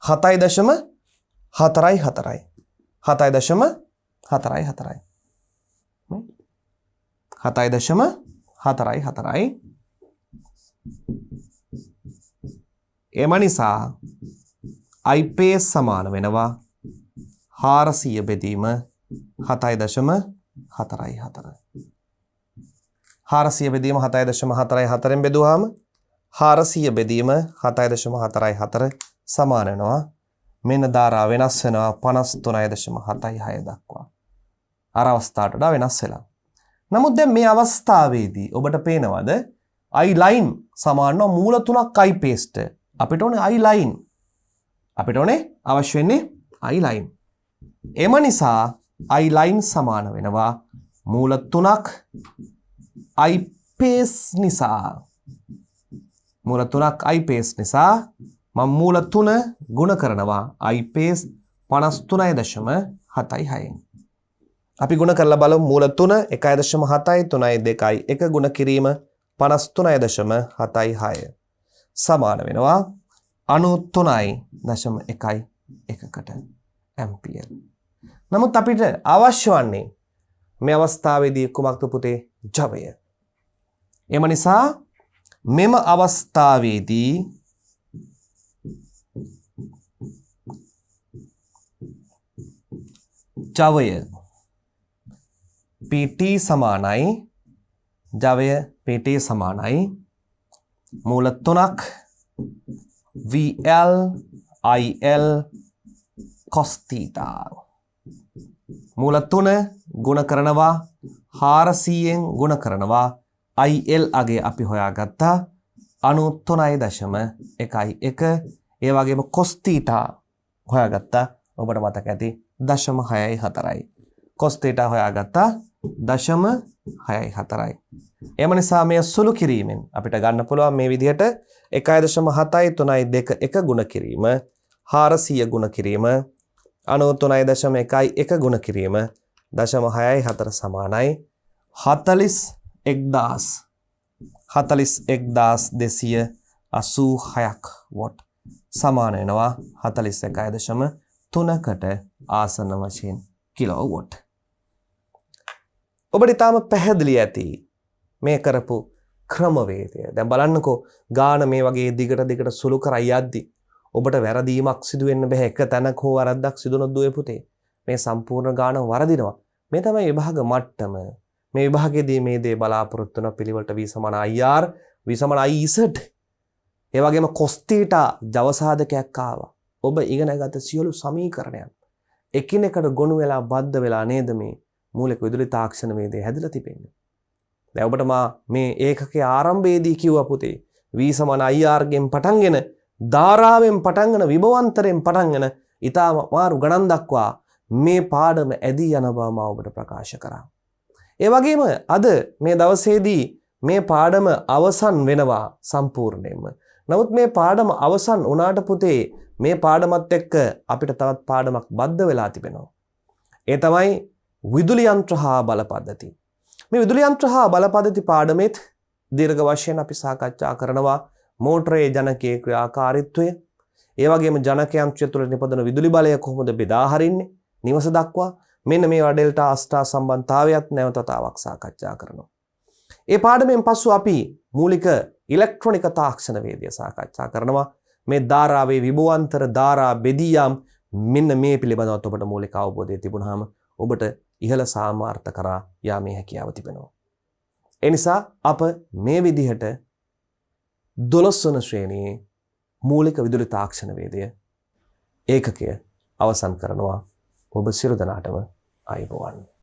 Speaker 1: 7.44යි 7.44යි 7.44යි. එම නිසා I pace සමාන වෙනවා 400 බෙදීම 7.44. 400 බෙදීම 7.44න් බෙදුවාම 400 බෙදීම 7.44 සමාන වෙනවා. මෙන්න ධාරා වෙනස් වෙනවා 53.76 දක්වා. අර අවස්ථාවට වඩා වෙනස් වෙලා. නමුත් දැන් මේ අවස්ථාවේදී ඔබට පේනවද I line සමානව මූල තුනක් I paste. අපිට ඕනේ I line. අපිට ඕනේ අවශ්‍ය වෙන්නේ I line. එම නිසා I line සමාන වෙනවා මූල තුනක් I pace නිසා. මූල තුනක් I pace නිසා මම මූල තුන ගුණ කරනවා I pace 53.76. අපි ගුණ කරලා බලමු මූල 3 1.7යි 3යි 2යි 1 ගුණ කිරීම 53.76 සමාන වෙනවා 93.1කට ඇම්පියර්. නමුත් අපිට අවශ්‍ය වන්නේ මේ අවස්ථාවේදී කුමක්ද පුතේ? ජවය. එම නිසා මෙම අවස්ථාවේදී ජවය PT සමානයි ජවය PT සමානයි මූල 3ක් VL IL cos theta. මූල 3 ගුණ කරනවා 400න් ගුණ කරනවා IL අගය අපි හොයාගත්තා 93.11. ඒ වගේම cos theta හොයාගත්තා. ඔබට මතක ඇති 0.64යි. cos theta හොයාගත්තා 0.64යි. එම නිසා මේ සුළු කිරීමෙන් අපිට ගන්න පුළුවන් මේ විදිහට 1.7යි 3යි 2 1 ගුණ කිරීම 400 ගුණ කිරීම 93.1යි 1 ගුණ කිරීම 0.64 සමානයි 41,286ක් වොට් සමාන වෙනවා 41.3කට ආසන්න වශයෙන් කිලෝවොට්. ඔබට ඊටාම පැහැදිලි ඇති මේ කරපු ක්‍රමවේදය. දැන් බලන්නකෝ ගාන මේ වගේ දිගට සුළු කර යද්දි ඔබට වැරදීමක් සිදු වෙන්න බෑ. එක තැනක හෝ වරද්දක් සිදුනොත් දුවේ පුතේ මේ සම්පූර්ණ ගාන වරදිනවා. මේ තමයි විභාග මට්ටම. මේ විභාගයේදී මේ දේ බලාපොරොත්තු වෙන පිළිවෙලට v සමාන ir v සමාන iz. ඒ වගේම cos theta ජව සාධකයක් ආවා. ඔබ ඉගෙනගත සියලු සමීකරණයන් එකිනෙකට ගොනු වෙලා බද්ධ වෙලා නේද මේ මූලික විදුලි තාක්ෂණ වේදේ හැදලා තිබෙන්නේ. දැන් ඔබට මා මේ ඒකකයේ ආරම්භයේදී කිව්වා පුතේ v සමාන ir ගෙන් පටන්ගෙන ධාරාවෙන් පටන්ගෙන විභවාන්තරයෙන් පටන්ගෙන ඊටම මාරු ගණන් දක්වා මේ පාඩම ඇදී යන බව මම ඔබට ප්‍රකාශ කරා. ඒ වගේම අද මේ දවසේදී මේ පාඩම අවසන් වෙනවා සම්පූර්ණයෙන්ම. නමුත් මේ පාඩම අවසන් වුණාට පුතේ මේ පාඩමත් එක්ක අපිට තවත් පාඩමක් බද්ධ වෙලා තිබෙනවා. ඒ තමයි විදුලි යන්ත්‍ර හා බල පද්ධති. මේ විදුලි යන්ත්‍ර හා බල පද්ධති පාඩමෙත් දීර්ඝ වශයෙන් අපි සාකච්ඡා කරනවා මෝටරයේ ජනකයේ ක්‍රියාකාරීත්වය, ඒ වගේම ජනක යන්ත්‍රය තුළ නිපදවන විදුලි බලය කොහොමද බෙදා හරින්නේ නිවස දක්වා. මෙන්න මේ ඩෙල්ටා ආස්ටා සම්බන්ධතාවයත් නැවත තවක් සාකච්ඡා කරනවා. ඒ පාඩමෙන් පසු අපි මූලික ඉලෙක්ට්‍රොනික තාක්ෂණ වේදය සාකච්ඡා කරනවා. මේ ධාරාවේ විභවාන්තර ධාරා බෙදී යාම් මෙන්න මේ පිළිබඳව ඔබට මූලික අවබෝධය තිබුණාම ඔබට ඉහළ සාමාර්ථ කරා යාමේ හැකියාව තිබෙනවා. ඒ නිසා අප මේ විදිහට 12 වන ශ්‍රේණියේ මූලික විදුලි තාක්ෂණ වේදය ඒකකය අවසන් කරනවා. ඔබ සියලු දෙනාටම ආයුබෝවන්.